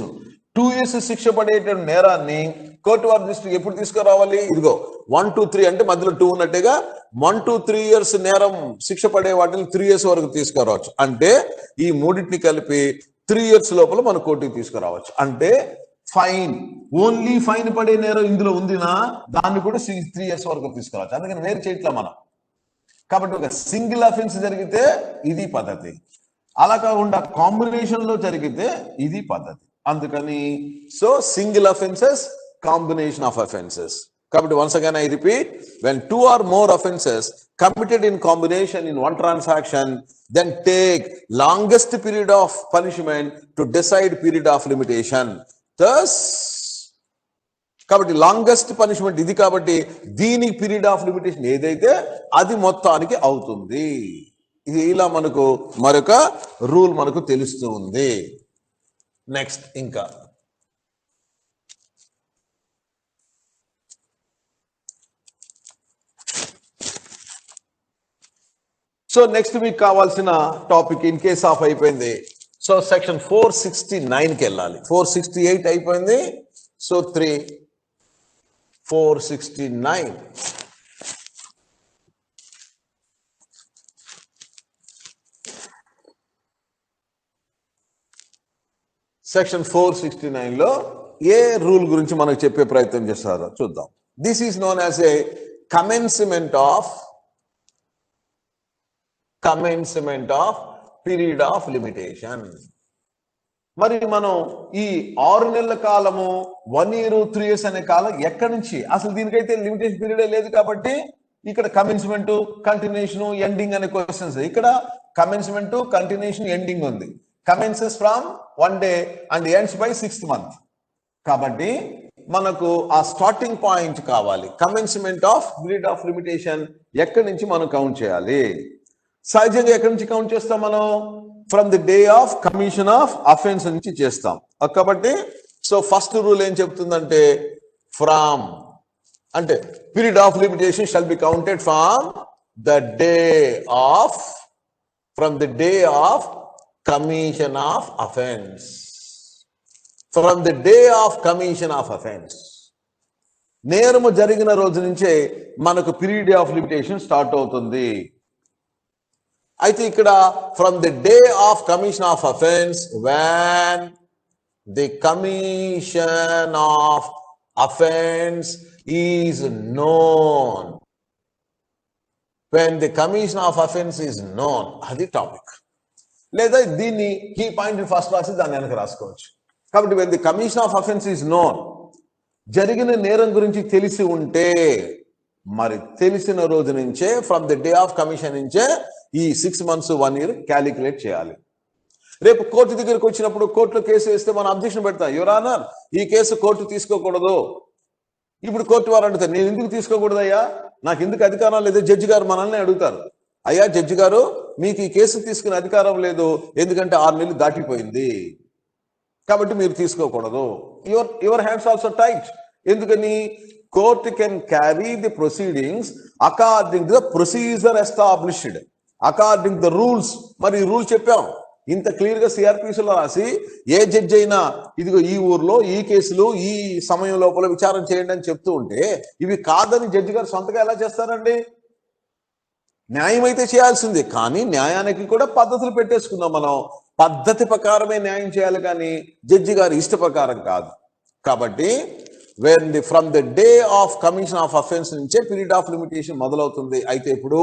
2 years శిక్ష పడేటువంటి నేరాన్ని కోర్టు వారి దృష్టికి ఎప్పుడు తీసుకురావాలి? ఇదిగో 1, 2, 3 అంటే మధ్యలో 2 ఉన్నట్టుగా 1 to 3 years నేరం శిక్ష పడే వాటిని 3 years వరకు తీసుకురావచ్చు. అంటే ఈ మూడింటిని కలిపి 3 years లోపల మన కోర్టుకి తీసుకురావచ్చు. అంటే ఫైన్, ఓన్లీ ఫైన్ పడే నేరం ఇందులో ఉందినా దాన్ని కూడా 3 years వరకు తీసుకురావచ్చు. అందుకని వేరు చేయట్లా మనం. కాబట్టి ఒక సింగిల్ అఫెన్స్ జరిగితే ఇది పద్ధతి, అలా కాకుండా కాంబినేషన్ లో జరిగితే ఇది పద్ధతి. అందుకని so single offences, combination of offences. కాబట్టి once again I repeat, when two or more offenses committed in combination in one transaction, then take longest period of punishment to decide period of limitation. Thus, కాబట్టి longest punishment ఇది, కాబట్టి దీనికి period of limitation ఏదైతే అది మొత్తానికి అవుతుంది. ఇది ఇలా మనకు మరొక రూల్ మనకు తెలుస్తూ ఉంది. నెక్స్ట్ ఇంకా సో నెక్స్ట్ మీకు కావాల్సిన టాపిక్ ఇన్ కేస్ ఆఫ్ అయిపోయింది. సో సెక్షన్ 469కి వెళ్ళాలి. 468 అయిపోయింది. సో 469. సెక్షన్ 469లో ఏ రూల్ గురించి మనకు చెప్పే ప్రయత్నం చేస్తారో చూద్దాం. This is known as a commencement of period of limitation. మరి మనం ఈ 6 నెలల కాలము 1 year 3 years అనే కాలం ఎక్కడి నుంచి, అసలు దీనికైతే లిమిటేషన్ పీరియడే లేదు కాబట్టి ఇక్కడ కమెన్స్మెంట్, కంటిన్యూషన్, ఎండింగ్ అనే క్వశ్చన్స్. ఇక్కడ కమెన్స్మెంట్, కంటిన్యూషన్, ఎండింగ్ ఉంది. Commences from 1 day and ends by 6th month. కాబట్టి మనకు ఆ స్టార్టింగ్ పాయింట్ కావాలి. Commencement of period of limitation ఎక్కడి నుంచి మనం కౌంట్ చేయాలి? సహజంగా ఎక్కడి నుంచి కౌంట్ చేస్తాం మనం? From the day of commission of offence నుంచి చేస్తాం. కాబట్టి సో ఫస్ట్ రూల్ ఏం చెప్తుందంటే, ఫ్రమ్ అంటే period of limitation shall be counted from the day of commission of offence. From the day of commission of offence, నేరము జరిగిన రోజు నుంచే మనకు పీరియడ్ ఆఫ్ లిమిటేషన్ స్టార్ట్ అవుతుంది. అయితే ఇక్కడ from the day of commission of offence, when the commission of offense is known, when the commission of offense is known, అది topic. లేదా దీన్ని కీ పాయింట్ ఫస్ట్ రాసి దాన్ని వెనక రాసుకోవచ్చు. కాబట్టి when the commission of offense is known, జరిగిన నేరం గురించి తెలిసి ఉంటే, మరి తెలిసిన రోజు నుంచే from the day of commission నుంచే ఈ 6 months 1 year క్యాలిక్యులేట్ చేయాలి. రేపు కోర్టు దగ్గరికి వచ్చినప్పుడు కోర్టులో కేసు వేస్తే మనం అబ్జెక్షన్ పెడతాం, యువర్ ఆనర్ ఈ కేసు కోర్టు తీసుకోకూడదు. ఇప్పుడు కోర్టు వారు అడుగుతారు, నేను ఎందుకు తీసుకోకూడదు అయ్యా, నాకు ఎందుకు అధికారం లేదు? జడ్జి గారు మనల్ని అడుగుతారు, అయ్యా జడ్జి గారు మీకు ఈ కేసు తీసుకునే అధికారం లేదు, ఎందుకంటే 6 నెలలు దాటిపోయింది కాబట్టి మీరు తీసుకోకూడదు. Your hands also tight. ఎందుకని? Court can carry the proceedings according to the procedure established, according the rules. మరి రూల్ చెప్పాం ఇంత క్లియర్ గా సిఆర్పిసిలో రాసి, ఏ జడ్జి అయినా ఇదిగో ఈ ఊర్లో ఈ కేసులు ఈ సమయం లోపల విచారణ చేయండి అని చెప్తూ ఉంటే, ఇవి కాదని జడ్జి గారు సొంతగా ఎలా చేస్తారండి? న్యాయం అయితే చేయాల్సిందే, కానీ న్యాయానికి కూడా పద్ధతులు పెట్టేసుకున్నాం మనం. పద్ధతి ప్రకారమే న్యాయం చేయాలి, కానీ జడ్జి గారి ఇష్ట ప్రకారం కాదు. కాబట్టి from the day of commission of offence నుంచే పీరియడ్ ఆఫ్ లిమిటేషన్ మొదలవుతుంది. అయితే ఇప్పుడు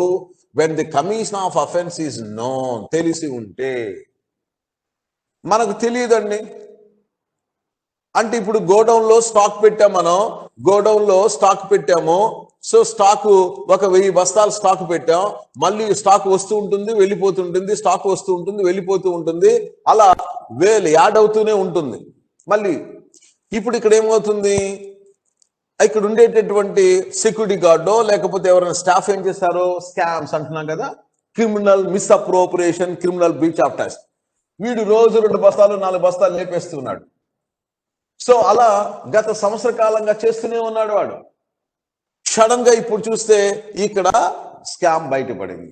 when the commission of offense is known, తెలిసి ఉంటే, మనకు తెలియదండి అంటే ఇప్పుడు గోడౌన్ లో స్టాక్ పెట్టాం, మనం గోడౌన్ లో స్టాక్ పెట్టాము. సో స్టాక్ 1000 బస్తాలు స్టాక్ పెట్టాం, మళ్ళీ స్టాక్ వస్తూ ఉంటుంది వెళ్ళిపోతుంటుంది, స్టాక్ వస్తూ ఉంటుంది వెళ్ళిపోతూ ఉంటుంది, అలా యాడ్ అవుతూనే ఉంటుంది. మళ్ళీ ఇప్పుడు ఇక్కడ ఏమవుతుంది, ఇక్కడ ఉండేటటువంటి సెక్యూరిటీ గార్డో లేకపోతే ఎవరైనా స్టాఫ్ ఏం చేస్తారో, స్కామ్స్ అంటున్నాం కదా, criminal misappropriation, criminal breach of trust. వీడు రోజు 2 బస్తాలు 4 బస్తాలు లేపేస్తున్నాడు. సో అలా గత సంవత్సర కాలంగా చేస్తూనే ఉన్నాడు వాడు. సడన్ గా ఇప్పుడు చూస్తే ఇక్కడ స్కామ్ బయటపడింది.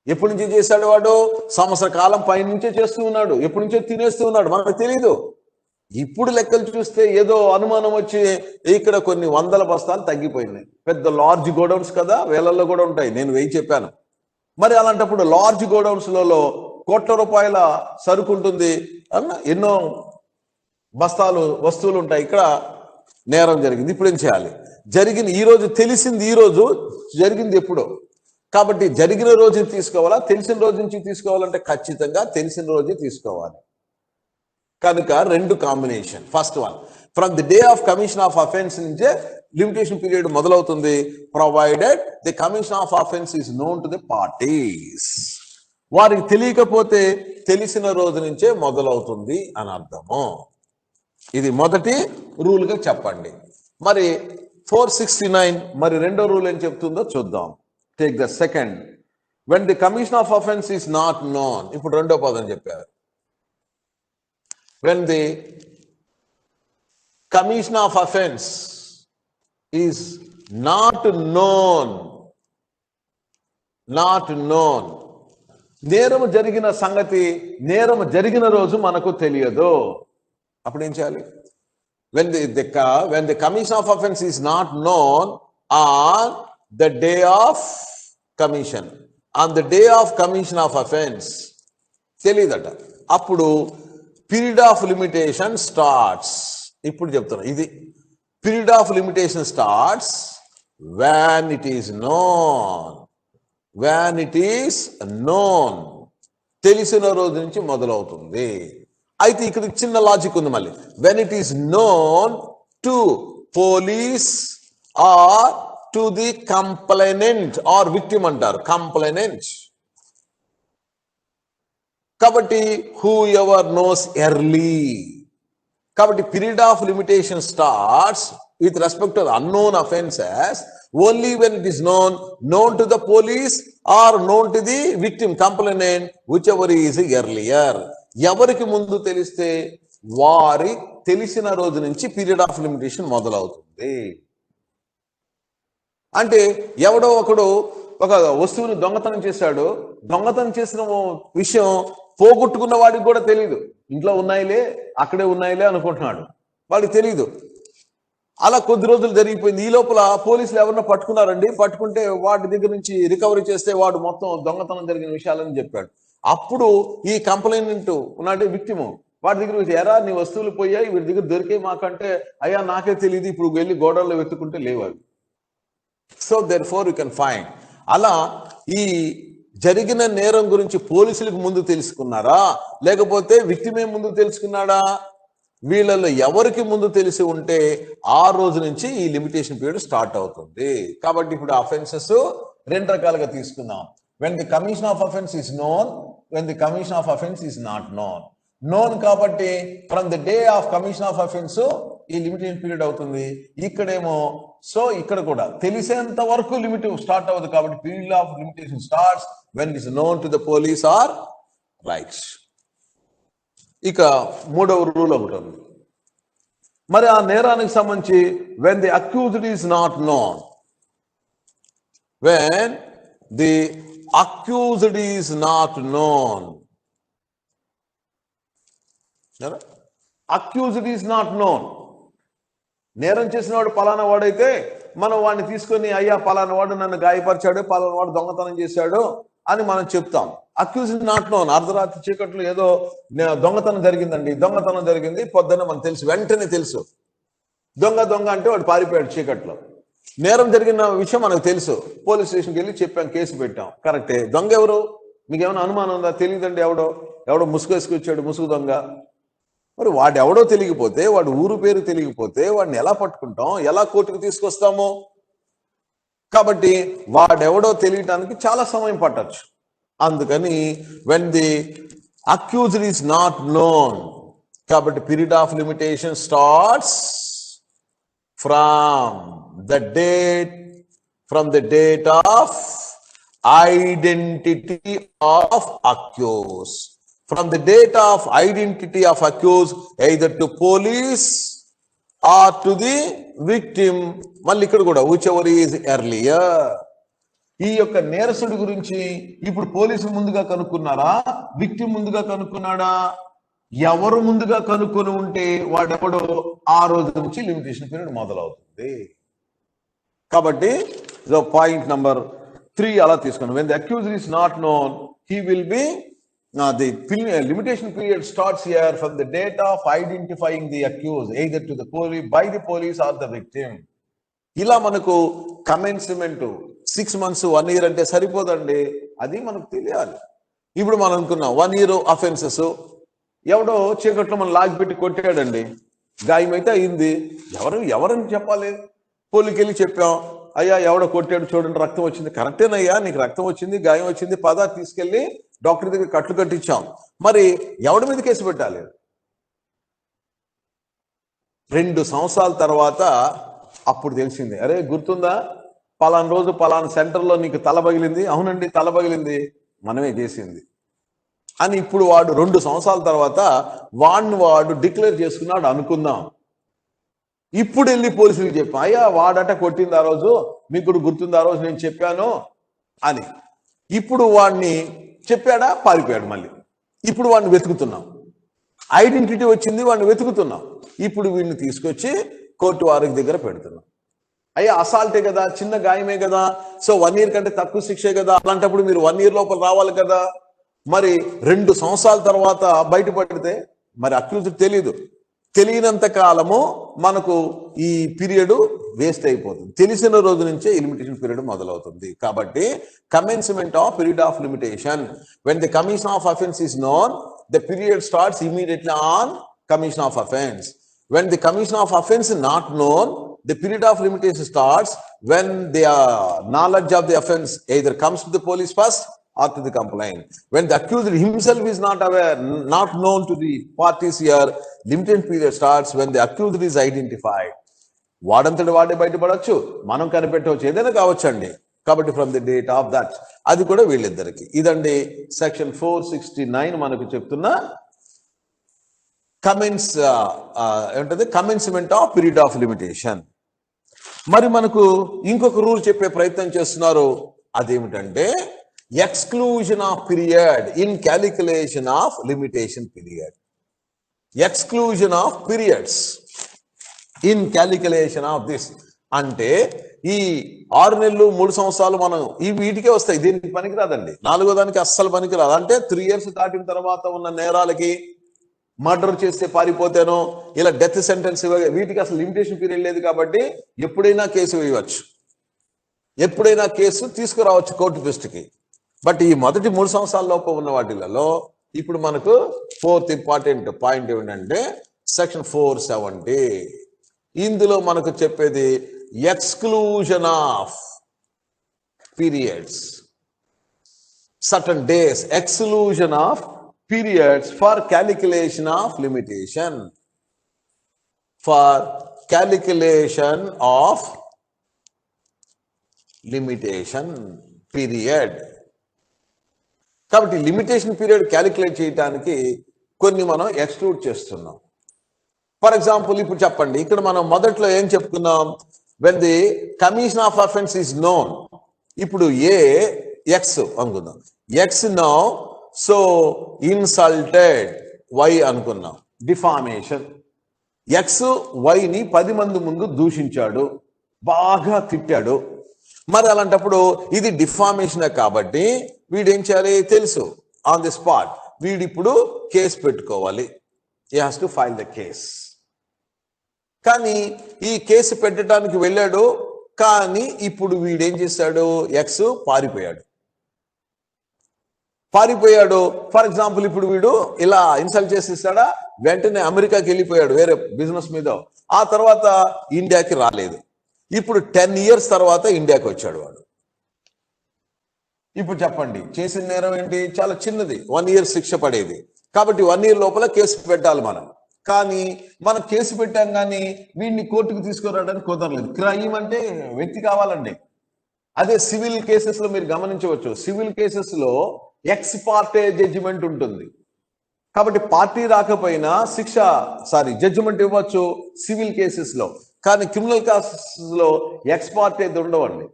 ఎప్పటి నుంచి చేశాడు వాడు? సంవత్సర కాలం పై నుంచే చేస్తూ ఉన్నాడు, ఎప్పటి నుంచో తినేస్తూ ఉన్నాడు, మనకు తెలియదు. ఇప్పుడు లెక్కలు చూస్తే ఏదో అనుమానం వచ్చి ఇక్కడ కొన్ని 100 బస్తాలు తగ్గిపోయినాయి. పెద్ద లార్జ్ గోడౌన్స్ కదా, వేలల్లో కూడా ఉంటాయి, నేను 1000 చెప్పాను. మరి అలాంటప్పుడు లార్జ్ గోడౌన్స్ లలో కోట్ల రూపాయల సరుకు ఉంటుంది, ఎన్నో బస్తాలు వస్తువులు ఉంటాయి. ఇక్కడ నేరం జరిగింది. ఇప్పుడు ఏం చేయాలి? జరిగింది ఈ రోజు, తెలిసింది ఈ రోజు, జరిగింది ఎప్పుడో. కాబట్టి జరిగిన రోజు తీసుకోవాలా, తెలిసిన రోజు నుంచి తీసుకోవాలంటే ఖచ్చితంగా తెలిసిన రోజే తీసుకోవాలి. కనుక 2 combination. First one, from the day of commission of offence నుంచే లిమిటేషన్ పీరియడ్ మొదలవుతుంది, provided the commission of offence is known to the parties. వారికి తెలియకపోతే తెలిసిన రోజు నుంచే మొదలవుతుంది అని అర్థము. ఇది మొదటి రూల్గా చెప్పండి. మరి 469 మరి రెండో రూల్ ఏం చెప్తుందో చూద్దాం. Take the second. When the commission of offence is not known. ఇప్పుడు రెండో పదం చెప్పారు. When the commission of offence is not known, నేరము జరిగిన సంగతి, నేరము జరిగిన రోజు మనకు తెలియదు. అప్పుడు ఏం చేయాలి? when the commission of offense is not known on the day of commission, on the day of commission of offense తెలియదట, అప్పుడు పీరియడ్ ఆఫ్ లిమిటేషన్ స్టార్ట్స్. ఇప్పుడు చెప్తున్నా, ఇది period of limitation starts when it is known, తెలిసిన రోజు నుంచి మొదలవుతుంది. అయితే ఇక్కడ చిన్న లాజిక్ ఉంది మళ్ళీ. When it is known to police or to the complainant or victim అంటారు, కంప్లైనెంట్. కాబట్టి హూ ఎవర్ నోస్ ఎర్లీ. కాబట్టి period of limitation starts with respect to the unknown offenses only when it is known to the police or known to the victim, complainant, whichever is earlier. ఎవరికి ముందు తెలిస్తే వారి తెలిసిన రోజు నుంచి period of limitation మొదలవుతుంది. అంటే ఎవడో ఒకడు ఒక వస్తువుని దొంగతనం చేశాడు, దొంగతనం చేసిన విషయం పోగొట్టుకున్న వాడికి కూడా తెలియదు. ఇంట్లో ఉన్నాయిలే, అక్కడే ఉన్నాయిలే అనుకుంటున్నాడు, వాడికి తెలియదు. అలా కొద్ది రోజులు జరిగిపోయింది. ఈ లోపల పోలీసులు ఎవరన్నా పట్టుకున్నారండి, పట్టుకుంటే వాడి దగ్గర నుంచి రికవరీ చేస్తే వాడు మొత్తం దొంగతనం జరిగిన విషయాలని చెప్పాడు. అప్పుడు ఈ కంప్లైంట్ ఉన్నాడే విక్టిమ్, వాడి దగ్గర ఎరా నీ వస్తువులు పోయాయి, వీడి దగ్గర దొరికే మాకంటే అయ్యా నాకే తెలియదు, ఇప్పుడు వెళ్ళి గోడల్లో వెతుకుంటే లేవు అవి. So therefore you can find. అలా ఈ జరిగిన నేరం గురించి పోలీసులకు ముందు తెలుసుకున్నారా, లేకపోతే విక్టిమే ముందు తెలుసుకున్నాడా? వీళ్ళలో ఎవరికి ముందు తెలిసి ఉంటే ఆ రోజు నుంచి ఈ లిమిటేషన్ పీరియడ్ స్టార్ట్ అవుతుంది. కాబట్టి ఇప్పుడు అఫెన్సెస్ రెండు రకాలుగా తీసుకుందాం. When the commission of offence is known, when the commission of offence is not known. Known కాబట్టి from the day of commission of offence ఈ లిమిటేషన్ పీరియడ్ అవుతుంది. ఇక్కడేమో సో ఇక్కడ కూడా తెలిసేంత వరకు లిమిట్ స్టార్ట్ అవ్వదు. కాబట్టి period of limitation starts when it is known to the police or rights. ఇక మూడవ రూల్ ఒకటి ఉంది. మరి ఆ నేరానికి సంబంధించి when the accused is not known, when the accused is not known, accused is not known. నేరం చేసిన వాడు పలానా వాడైతే మనం వాడిని తీసుకొని అయ్యా పలానా వాడు నన్ను గాయపరిచాడు, పలానా వాడు దొంగతనం చేశాడు అని మనం చెప్తాం. అక్యూజ్ నాట్ నోన్, అర్ధరాత్రి చీకట్లో ఏదో దొంగతనం జరిగిందండి, దొంగతనం జరిగింది పొద్దున్న మనకు తెలుసు, వెంటనే తెలుసు. దొంగ అంటే వాడు పారిపోయాడు చీకట్లో. నేరం జరిగిన విషయం మనకు తెలుసు, పోలీస్ స్టేషన్కి వెళ్ళి చెప్పాం, కేసు పెట్టాం, కరెక్టే. దొంగ ఎవరు మీకు ఏమైనా అనుమానం ఉందా? తెలియదండి, ఎవడో ముసుగు వేసుకొచ్చాడు, ముసుగు దొంగ. మరి వాడు ఎవడో తెలియకపోతే, వాడు ఊరు పేరు తెలియకపోతే వాడిని ఎలా పట్టుకుంటాం, ఎలా కోర్టుకు తీసుకొస్తాము? కాబట్టి వాడెవడో తెలియటానికి చాలా సమయం పట్టచ్చు. అందుకని when the accused is not known, కాబట్టి period of limitation starts from the date of identity of accused. From the date of identity of accused either to police or to the victim. మళ్ళీ ఇక్కడ కూడా whichever is earlier. ఈ యొక్క నేరస్తుడి గురించి ఇప్పుడు పోలీసులు ముందుగా కనుక్కున్నారా, విక్టిమ్ ముందుగా కనుక్కున్నాడా? ఎవరు ముందుగా కనుక్కొని ఉంటే వాడెవడో ఆ రోజు నుంచి లిమిటేషన్ పీరియడ్ మొదలవుతుంది. కాబట్టి పాయింట్ నంబర్ 3 అలా తీసుకున్నాం. when the accused is not known, he will be the limitation period starts here from the date of identifying the accused either to the police, by the police or the victim. ఇలా మనకు commencement 6 months 1 year అంటే సరిపోదండి, అది మనకు తెలియాలి. ఇప్పుడు మనం అనుకున్నాం 1 year అఫెన్సెస్, ఎవడో చీకట్లో మనం లాగి పెట్టి కొట్టాడండి, గాయం అయితే అయింది, ఎవరని చెప్పాలి? పోలీకి వెళ్ళి చెప్పాం, అయ్యా ఎవడో కొట్టాడు చూడండి, రక్తం వచ్చింది. కరెక్టేనయ్యా, నీకు రక్తం వచ్చింది, గాయం వచ్చింది, పద తీసుకెళ్ళి డాక్టర్ దగ్గర కట్లు కట్టించాం. మరి ఎవడి మీద కేసు పెట్టాలి? 2 సంవత్సరాల తర్వాత అప్పుడు తెలిసింది, అరే గుర్తుందా, పలానా రోజు పలానా సెంటర్లో నీకు తల పగిలింది. అవునండి, తల పగిలింది, మనమే చేసింది అని ఇప్పుడు వాడు 2 సంవత్సరాల తర్వాత వాడు డిక్లేర్ చేసుకున్నాడు అనుకుందాం. ఇప్పుడు వెళ్ళి పోలీసులకు చెప్పాం, అయ్యా వాడట కొట్టింది ఆ రోజు, మీకు కూడా గుర్తుంది, ఆ రోజు నేను చెప్పాను అని. ఇప్పుడు వాడిని చెప్పాడా, పారిపోయాడు. మళ్ళీ ఇప్పుడు వాడిని వెతుకుతున్నాం, ఐడెంటిటీ వచ్చింది, వాడిని వెతుకుతున్నాం. ఇప్పుడు వీడిని తీసుకొచ్చి కోర్టు వారికి దగ్గర పెడుతున్నాం. అయ్యా అసాల్టే కదా, చిన్న గాయమే కదా, సో 1 year కంటే తక్కువ శిక్షే కదా, అలాంటప్పుడు మీరు 1 year లోపల రావాలి కదా. మరి 2 సంవత్సరాల తర్వాత బయటపడితే మరి అక్యూజ్డ్ తెలియనంత కాలము మనకు ఈ పీరియడ్ వేస్ట్ అయిపోతుంది. తెలిసిన రోజు నుంచే లిమిటేషన్ పీరియడ్ మొదలవుతుంది. కాబట్టి commencement of period of limitation, when the commission of offence is known, the period starts immediately on commission of offense. When the commission of offense is not known, the period of limitation starts when the knowledge of the offense either comes to the police first or to the complaint. When the accused himself is not aware, not known to the parties here, limitation period starts when the accused is identified. వాడంతటి వాడే బయటపడవచ్చు, మనం కనిపెట్టవచ్చు, ఏదైనా కావచ్చండి. కాబట్టి from the date of that, అది కూడా వీళ్ళిద్దరికి. ఇదండి సెక్షన్ 469 మనకు చెప్తున్న commencement of period of limitation. మరి మనకు ఇంకొక రూల్ చెప్పే ప్రయత్నం చేస్తున్నారు, అదేమిటంటే exclusion of period in calculation of limitation period. Exclusion of periods in calculation of this అంటే ఈ 6 నెలలు 3 సంవత్సరాలు మనం ఈ వీటికే వస్తాయి, దీనికి పనికిరాదండి. 4వ దానికి అస్సలు పనికిరాదు. అంటే 3 years దాటిన తర్వాత ఉన్న నేరాలకి, మర్డర్ చేస్తే పారిపోతేనో, ఇలా డెత్ సెంటెన్స్ వీటికి అసలు లిమిటేషన్ పీరియడ్ లేదు. కాబట్టి ఎప్పుడైనా కేసు వేయవచ్చు, ఎప్పుడైనా కేసు తీసుకురావచ్చు కోర్టు దృష్టికి. బట్ ఈ మొదటి 3 సంవత్సరాల లోపు ఉన్న వాటిలలో ఇప్పుడు మనకు 4th ఇంపార్టెంట్ పాయింట్ ఏమిటంటే సెక్షన్ 470. ఇందులో మనకు చెప్పేది exclusion of periods, certain days, exclusion of periods for calculation of limitation, for calculation of limitation period. కాబట్టి లిమిటేషన్ పీరియడ్ క్యాలిక్యులేట్ చేయడానికి కొన్ని మనం ఎక్స్క్లూడ్ చేస్తున్నాం. ఫర్ ఎగ్జాంపుల్ ఇప్పుడు చెప్పండి, ఇక్కడ మనం మొదట్లో ఏం చెప్పుకున్నాం, when the commission of offense is known. ఇప్పుడు ఎక్స్ అనుకుందాం, X now so insulted Y అనుకున్నాం, డిఫామేషన్. ఎక్స్ వైని 10 మంది ముందు దూషించాడు, బాగా తిట్టాడు. మరి అలాంటప్పుడు ఇది డిఫామేషనే కాబట్టి వీడేం చేయాలి తెలుసు, ఆన్ ది స్పాట్ వీడిప్పుడు కేసు పెట్టుకోవాలి. He has to file the case. కానీ ఈ కేసు పెట్టడానికి వెళ్ళాడు, కానీ ఇప్పుడు వీడేం చేశాడు, ఎక్స్ పారిపోయాడు. ఫర్ ఎగ్జాంపుల్ ఇప్పుడు వీడు ఇలా ఇన్సల్ట్ చేసేస్తాడా, వెంటనే అమెరికాకి వెళ్ళిపోయాడు వేరే బిజినెస్ మీద, ఆ తర్వాత ఇండియాకి రాలేదు. ఇప్పుడు 10 years తర్వాత ఇండియాకి వచ్చాడు వాడు. ఇప్పుడు చెప్పండి, చేసిన నేరం ఏంటి, చాలా చిన్నది, 1 year శిక్ష పడేది. కాబట్టి 1 year లోపల కేసు పెట్టాలి మనం. కానీ మనం కేసు పెట్టాం, కానీ వీడిని కోర్టుకు తీసుకురావడానికి కుదరలేదు. క్రైమ్ అంటే వ్యక్తి కావాలండి. అదే సివిల్ కేసెస్ లో మీరు గమనించవచ్చు, సివిల్ కేసెస్ లో ఎక్స్ పార్టీ జడ్జిమెంట్ ఉంటుంది. కాబట్టి పార్టీ రాకపోయినా జడ్జిమెంట్ ఇవ్వచ్చు సివిల్ కేసెస్ లో. కానీ క్రిమినల్ కేసెస్ లో ఎక్స్ పార్టీ అయితే ఉండవండి,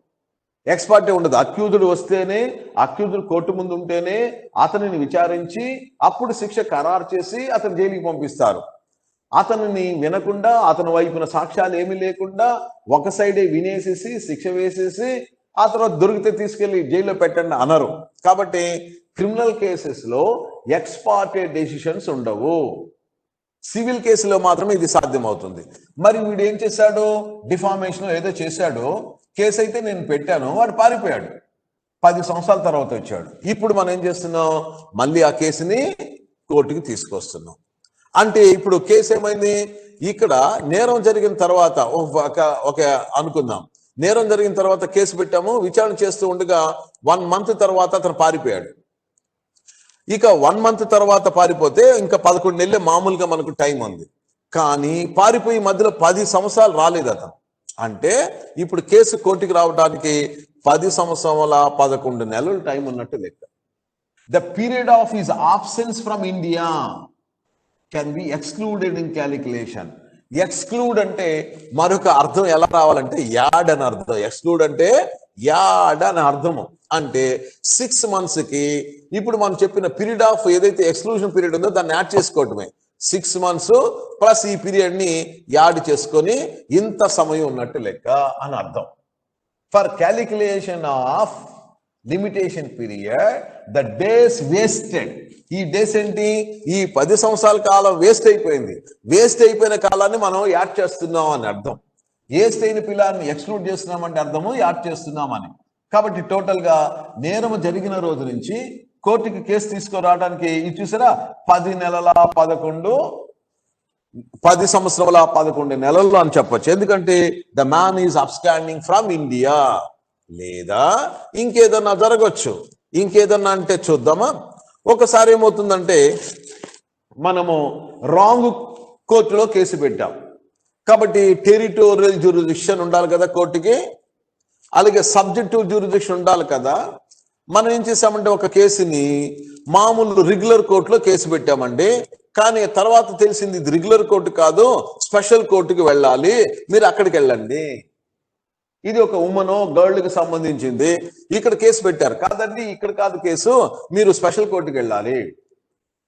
ఎక్స్ పార్టీ ఉండదు. అక్యూజ్డ్ వస్తేనే, అక్యూజ్డ్ కోర్టు ముందు ఉంటేనే అతనిని విచారించి అప్పుడు శిక్ష ఖరారు చేసి అతను జైలుకి పంపిస్తారు. అతనిని వినకుండా, అతని వైపున సాక్ష్యాలు ఏమీ లేకుండా ఒక సైడే వినేసేసి శిక్ష వేసేసి ఆ తర్వాత దొరికితే తీసుకెళ్లి జైల్లో పెట్టండి అనరు. కాబట్టి క్రిమినల్ కేసెస్ లో ఎక్స్ పార్టీ డెసిషన్స్ ఉండవు, సివిల్ కేసులో మాత్రమే ఇది సాధ్యమవుతుంది. మరి వీడు ఏం చేశాడు, డిఫామేషన్ ఏదో చేశాడు, కేసు అయితే నేను పెట్టాను, వాడు పారిపోయాడు, 10 సంవత్సరాల తర్వాత వచ్చాడు. ఇప్పుడు మనం ఏం చేస్తున్నాం, మళ్ళీ ఆ కేసుని కోర్టుకి తీసుకొస్తున్నాం. అంటే ఇప్పుడు కేసు ఏమైంది, ఇక్కడ నేరం జరిగిన తర్వాత ఒక అనుకుందాం, నేరం జరిగిన తర్వాత కేసు పెట్టాము, విచారణ చేస్తూ ఉండగా 1 month తర్వాత అతను పారిపోయాడు. ఇక 1 month తర్వాత పారిపోతే ఇంకా 11 నెలలే మామూలుగా మనకు టైం ఉంది. కానీ పారిపోయి మధ్యలో 10 సంవత్సరాలు రాలేదు అతను. అంటే ఇప్పుడు కేసు కోర్టుకి రావడానికి 10 సంవత్సరాల 11 నెలలు టైం ఉన్నట్టు లెక్క. The period of his absence from India can be excluded in calculation. Exclude అంటే మరొక అర్థం ఎలా రావాలంటే యాడ్ అని అర్థం. ఎక్స్క్లూడ్ అంటే యాడ్ అని అర్థము. అంటే 6 months కి ఇప్పుడు మనం చెప్పిన పీరియడ్ ఆఫ్ ఏదైతే ఎక్స్క్లూజన్ పీరియడ్ ఉందో దాన్ని యాడ్ చేసుకోవటమే. 6 months ప్లస్ ఈ పీరియడ్ ని యాడ్ చేసుకొని ఇంత సమయం ఉన్నట్టు లెక్క అని అర్థం. For calculation of limitation period the days wasted. ఈ డేస్ ఏంటి, ఈ 10 సంవత్సరాల కాలం వేస్ట్ అయిపోయింది. వేస్ట్ అయిపోయిన కాలాన్ని మనం యాడ్ చేస్తున్నాం అని అర్థం. వేస్ట్ అయిన పిల్లాన్ని ఎక్స్క్లూడ్ చేస్తున్నామంటే అర్థము యాడ్ చేస్తున్నామని. కాబట్టి టోటల్ గా నేరం జరిగిన రోజు నుంచి కోర్టుకి కేసు తీసుకురావడానికి ఇది చూసారా 10 సంవత్సరాల 11 నెలలు అని చెప్పొచ్చు. ఎందుకంటే the man is అబ్స్టాండింగ్ from India. లేదా ఇంకేదన్నా జరగచ్చు. ఇంకేదన్నా అంటే చూద్దామా. ఒకసారి ఏమవుతుందంటే మనము రాంగ్ కోర్టులో కేసు పెట్టాం కాబట్టి టెరిటోరియల్ జ్యూరిడిక్షన్ ఉండాలి కదా కోర్టుకి, అలాగే సబ్జెక్టివ్ జ్యూరిడిక్షన్ ఉండాలి కదా. మనం ఏం చేసామంటే ఒక కేసుని మామూలు రెగ్యులర్ కోర్టులో కేసు పెట్టామండి, కానీ తర్వాత తెలిసింది ఇది రెగ్యులర్ కోర్టు కాదు, స్పెషల్ కోర్టుకి వెళ్ళాలి, మీరు అక్కడికి వెళ్ళండి. ఇది ఒక ఉమెనో గర్ల్కి సంబంధించింది, ఇక్కడ కేసు పెట్టారు, కాదండి ఇక్కడ కాదు కేసు, మీరు స్పెషల్ కోర్టుకి వెళ్ళాలి.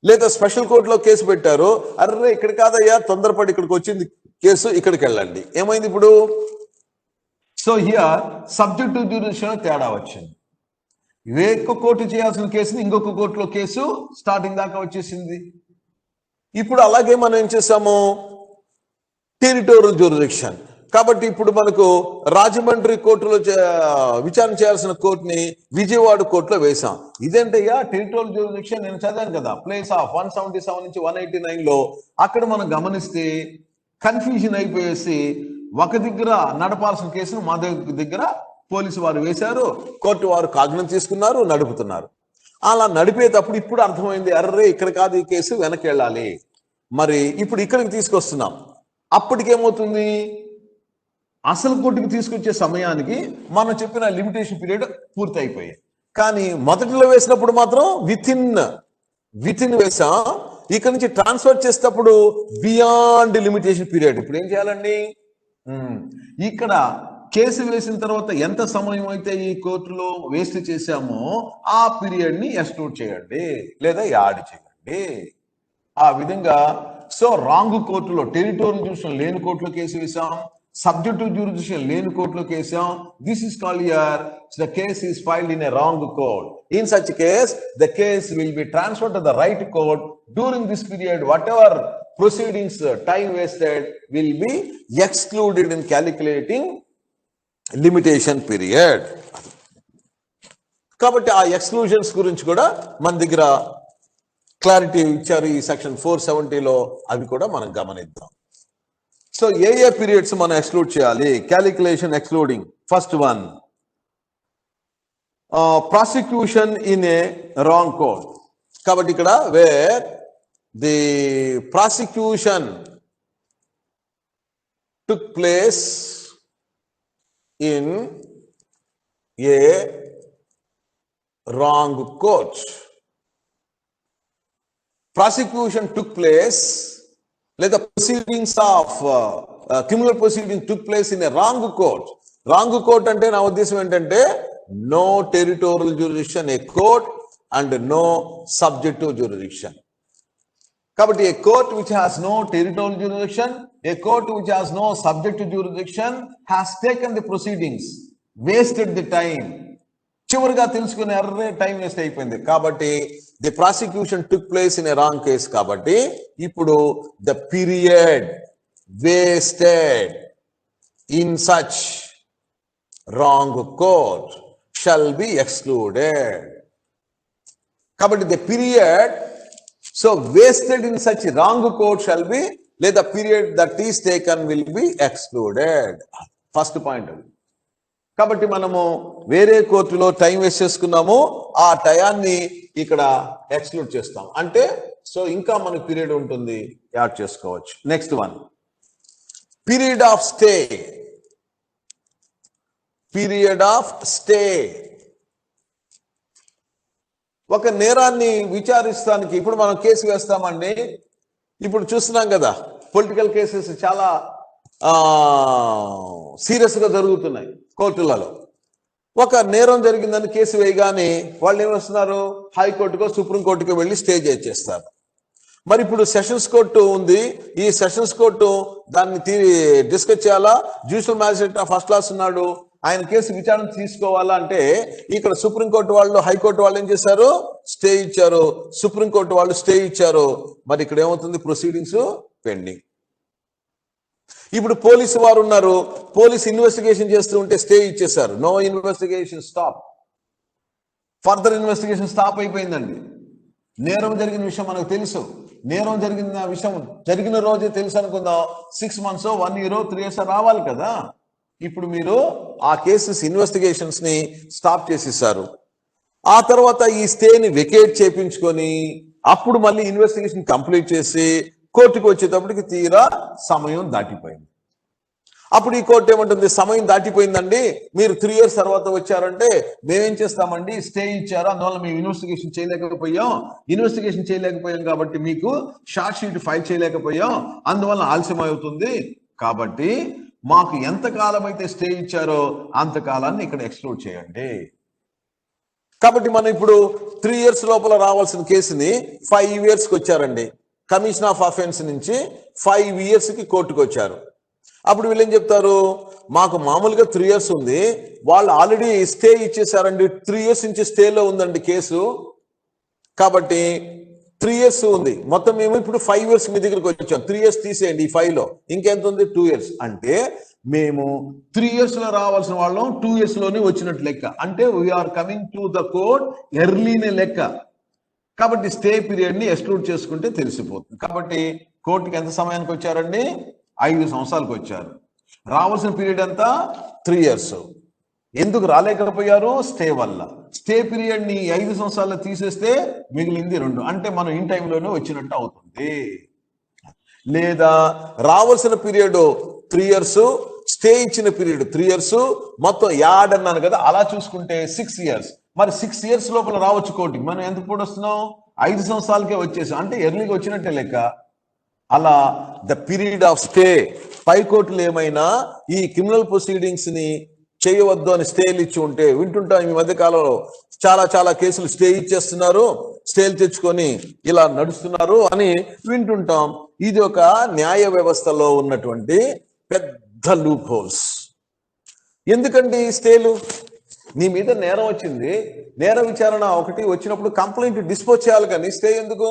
లేదా స్పెషల్ కోర్టులో కేసు పెట్టారు, అర్రే ఇక్కడ కాదయ్యా తొందరపడి ఇక్కడికి వచ్చింది కేసు, ఇక్కడికి వెళ్ళండి. ఏమైంది ఇప్పుడు? సో హియర్ సబ్జెక్టివ్ జ్యూరిడిక్షన్ తేడా వచ్చింది. ఒక్క కోర్టు చేయాల్సిన కేసుని ఇంకొక కోర్టులో కేసు స్టార్టింగ్ దాకా వచ్చేసింది. ఇప్పుడు అలాగే మనం ఏం చేసాము, టెరిటోరియల్ జ్యూరిడిక్షన్. కాబట్టి ఇప్పుడు మనకు రాజమండ్రి కోర్టులో విచారణ చేయాల్సిన కోర్టుని విజయవాడ కోర్టులో వేసాం. ఇదేంటయ్యా టెరిటోరియల్ జ్యూరిడిక్షన్, నేను చదివాను కదా ప్లేస్ ఆఫ్ 177 నుంచి 189లో. అక్కడ మనం గమనిస్తే కన్ఫ్యూజన్ అయిపోయేసి ఒక దగ్గర నడపాల్సిన కేసును మా దగ్గర పోలీసు వారు వేశారు, కోర్టు వారు కాగ్నిజెన్స్ తీసుకున్నారు, నడుపుతున్నారు. అలా నడిపేటప్పుడు ఇప్పుడు అర్థమైంది, అర్రే ఇక్కడ కాదు ఈ కేసు, వెనక్కి వెళ్ళాలి. మరి ఇప్పుడు ఇక్కడికి తీసుకొస్తున్నాం. అప్పటికేమవుతుంది, అసలు కోర్టుకి తీసుకొచ్చే సమయానికి మనం చెప్పిన లిమిటేషన్ పీరియడ్ పూర్తి అయిపోయాయి. కానీ మొదటిలో వేసినప్పుడు మాత్రం విత్ ఇన్ వేసాం. ఇక్కడ నుంచి ట్రాన్స్ఫర్ చేసేటప్పుడు బియాండ్ లిమిటేషన్ పీరియడ్. ఇప్పుడు ఏం చేయాలండి, ఇక్కడ కేసు వేసిన తర్వాత ఎంత సమయం అయితే ఈ కోర్టులో వేస్ట్ చేశామో ఆ పీరియడ్ ని ఎక్స్క్లూడ్ చేయండి లేదా యాడ్ చేయండి. ఆ విధంగా సో రాంగ్ కోర్టులో టెరిటోరియల్ జ్యూరిడిక్షన్ లేని కోర్టులో కేసు వేసాం, సబ్జెక్టివ్ జ్యూరిడిక్షన్ లేని కోర్టులో కేసాం. This is called here the case is filed in a wrong court. In such case the case will be transferred to the right court. During this period whatever proceedings time wasted will be excluded in calculating limitation period. కాబట్టి ఆ exclusions గురించి కూడా మన దగ్గర clarity ఇచ్చారు ఈ section 470లో, అవి కూడా మనం గమనిద్దాం. సో ఏ పీరియడ్స్ మనం ఎక్స్క్లూడ్ చేయాలి, calculation excluding. First one, prosecution in a wrong court. కాబట్టి ఇక్కడ wear the prosecution took place in a wrong court. Prosecution took place, let the proceedings of criminal proceedings took place in a wrong court. Wrong court ante na uddesham entante no territorial jurisdiction a court and no subjective jurisdiction. కాబట్టి a court which has no territorial jurisdiction, a court which has no subjective jurisdiction has taken the proceedings, wasted the time. చివరిగా తెలుసుకునే array time waste అయిపోయింది. కాబట్టి the prosecution took place in a wrong case. కాబట్టి ఇప్పుడు the period wasted in such wrong court shall be excluded. కాబట్టి the period So wasted in such wrong court shall be, let the period that is taken will be excluded. First point. కాబట్టి మనము వేరే కోర్టులో time waste చేసుకున్నాము, ఆ టయాన్ని ఇక్కడ exclude చేస్తాం. అంటే సో ఇంకా మనకు పీరియడ్ ఉంటుంది, యాడ్ చేసుకోవచ్చు. Next one, period of stay. Period of stay ఒక నేరాన్ని విచారిస్తానికి. ఇప్పుడు మనం కేసు వేస్తామండి, ఇప్పుడు చూస్తున్నాం కదా పొలిటికల్ కేసెస్ చాలా సీరియస్ గా జరుగుతున్నాయి కోర్టులలో. ఒక నేరం జరిగిందని కేసు వేయగానే వాళ్ళు ఏమొస్తున్నారు, హైకోర్టుకో సుప్రీంకోర్టుకో వెళ్ళి స్టే చేస్తారు. మరి ఇప్పుడు సెషన్స్ కోర్టు ఉంది, ఈ సెషన్స్ కోర్టు దాన్ని డిస్కస్ చేయాలా, జ్యుడిషియల్ మ్యాజిస్ట్రేట్ ఫస్ట్ క్లాస్ ఉన్నాడు, ఆయన కేసు విచారణ తీసుకోవాలా అంటే ఇక్కడ సుప్రీంకోర్టు వాళ్ళు హైకోర్టు వాళ్ళు ఏం చేశారు, స్టే ఇచ్చారు, సుప్రీంకోర్టు వాళ్ళు స్టే ఇచ్చారు. మరి ఇక్కడ ఏమవుతుంది, ప్రొసీడింగ్స్ పెండింగ్. ఇప్పుడు పోలీసు వారు ఉన్నారు, పోలీసు ఇన్వెస్టిగేషన్ చేస్తూ ఉంటే స్టే ఇచ్చేశారు, no investigation stop, further investigation stop అయిపోయిందండి. నేరం జరిగిన విషయం మనకు తెలుసు, నేరం జరిగిన విషయం జరిగిన రోజే తెలుసు అనుకుందాం, 6 months 1 year 3 years రావాలి కదా. ఇప్పుడు మీరు ఆ కేసెస్ ఇన్వెస్టిగేషన్స్ ని స్టాప్ చేసేసారు. ఆ తర్వాత ఈ స్టేని వెకేట్ చేయించుకొని అప్పుడు మళ్ళీ ఇన్వెస్టిగేషన్ కంప్లీట్ చేసి కోర్టుకు వచ్చేటప్పటికి తీరా సమయం దాటిపోయింది. అప్పుడు ఈ కోర్టు ఏమంటుంది, సమయం దాటిపోయిందండి, మీరు 3 years తర్వాత వచ్చారంటే మేమేం చేస్తామండి, స్టే ఇచ్చారు, అందువల్ల మేము ఇన్వెస్టిగేషన్ చేయలేకపోయాం కాబట్టి మీకు షార్ట్ షీట్ ఫైల్ చేయలేకపోయాం, అందువల్ల ఆలస్యం అవుతుంది, కాబట్టి మాకు ఎంతకాలం అయితే స్టే ఇచ్చారో అంతకాలాన్ని ఇక్కడ ఎక్స్క్లూడ్ చేయండి. కాబట్టి మనం ఇప్పుడు 3 years లోపల రావాల్సిన కేసుని 5 yearsకి వచ్చారండి. కమిషన్ ఆఫ్ అఫెన్స్ నుంచి 5 yearsకి కోర్టుకు వచ్చారు. అప్పుడు వీళ్ళు ఏం చెప్తారు, మాకు మామూలుగా 3 years ఉంది, వాళ్ళు ఆల్రెడీ స్టే ఇచ్చేసారండి, 3 years నుంచి స్టేలో ఉందండి కేసు, కాబట్టి 3 years ఉంది, మొత్తం మేము ఇప్పుడు 5 years మీ దగ్గరికి వచ్చాం, 3 years తీసేయండి ఈ 5 లో, ఇంకెంత ఉంది 2 years. అంటే మేము 3 years లో రావాల్సిన వాళ్ళం 2 years లోనే వచ్చినట్టు లెక్క. అంటే we are coming to the court ఎర్లీనే లెక్క. కాబట్టి స్టే పీరియడ్ ని ఎక్స్క్లూడ్ చేసుకుంటే తెలిసిపోతుంది. కాబట్టి కోర్టుకి ఎంత సమయానికి వచ్చారండి, 5 సంవత్సరాలకు వచ్చారు. రావాల్సిన పీరియడ్ ఎంత, 3 years. ఎందుకు రాలేకపోయారు, స్టే వల్ల. స్టే పీరియడ్ ని 5 సంవత్సరాలు తీసేస్తే మిగిలింది 2, అంటే మనం ఇన్ టైంలోనే వచ్చినట్టు అవుతుంది. లేదా రావాల్సిన పీరియడ్ 3 years, స్టే ఇచ్చిన పీరియడ్ 3 years, మొత్తం యాడ్ అన్నాను కదా, అలా చూసుకుంటే 6 years. మరి 6 years లోపల రావచ్చు కోర్టుకి, మనం ఎంత కూడా వస్తున్నాం, 5 సంవత్సరాలకే వచ్చేసాం, అంటే ఎర్లీగా వచ్చినట్టే లెక్క. అలా ద పీరియడ్ ఆఫ్ స్టే, పై కోర్టులు ఏమైనా ఈ క్రిమినల్ ప్రొసీడింగ్స్ ని చేయవద్దు అని స్టేలు ఇచ్చి ఉంటే వింటుంటాం. ఈ మధ్య కాలంలో చాలా కేసులు స్టే ఇచ్చేస్తున్నారు, స్టేలు తెచ్చుకొని ఇలా నడుస్తున్నారు అని వింటుంటాం. ఇది ఒక న్యాయ వ్యవస్థలో ఉన్నటువంటి పెద్ద లూప్ హోల్స్. ఎందుకండి స్టేలు, నీ మీద నేరం వచ్చింది, నేర విచారణ ఒకటి వచ్చినప్పుడు కంప్లైంట్ డిస్పోజ్ చేయాలి, కానీ స్టే ఎందుకు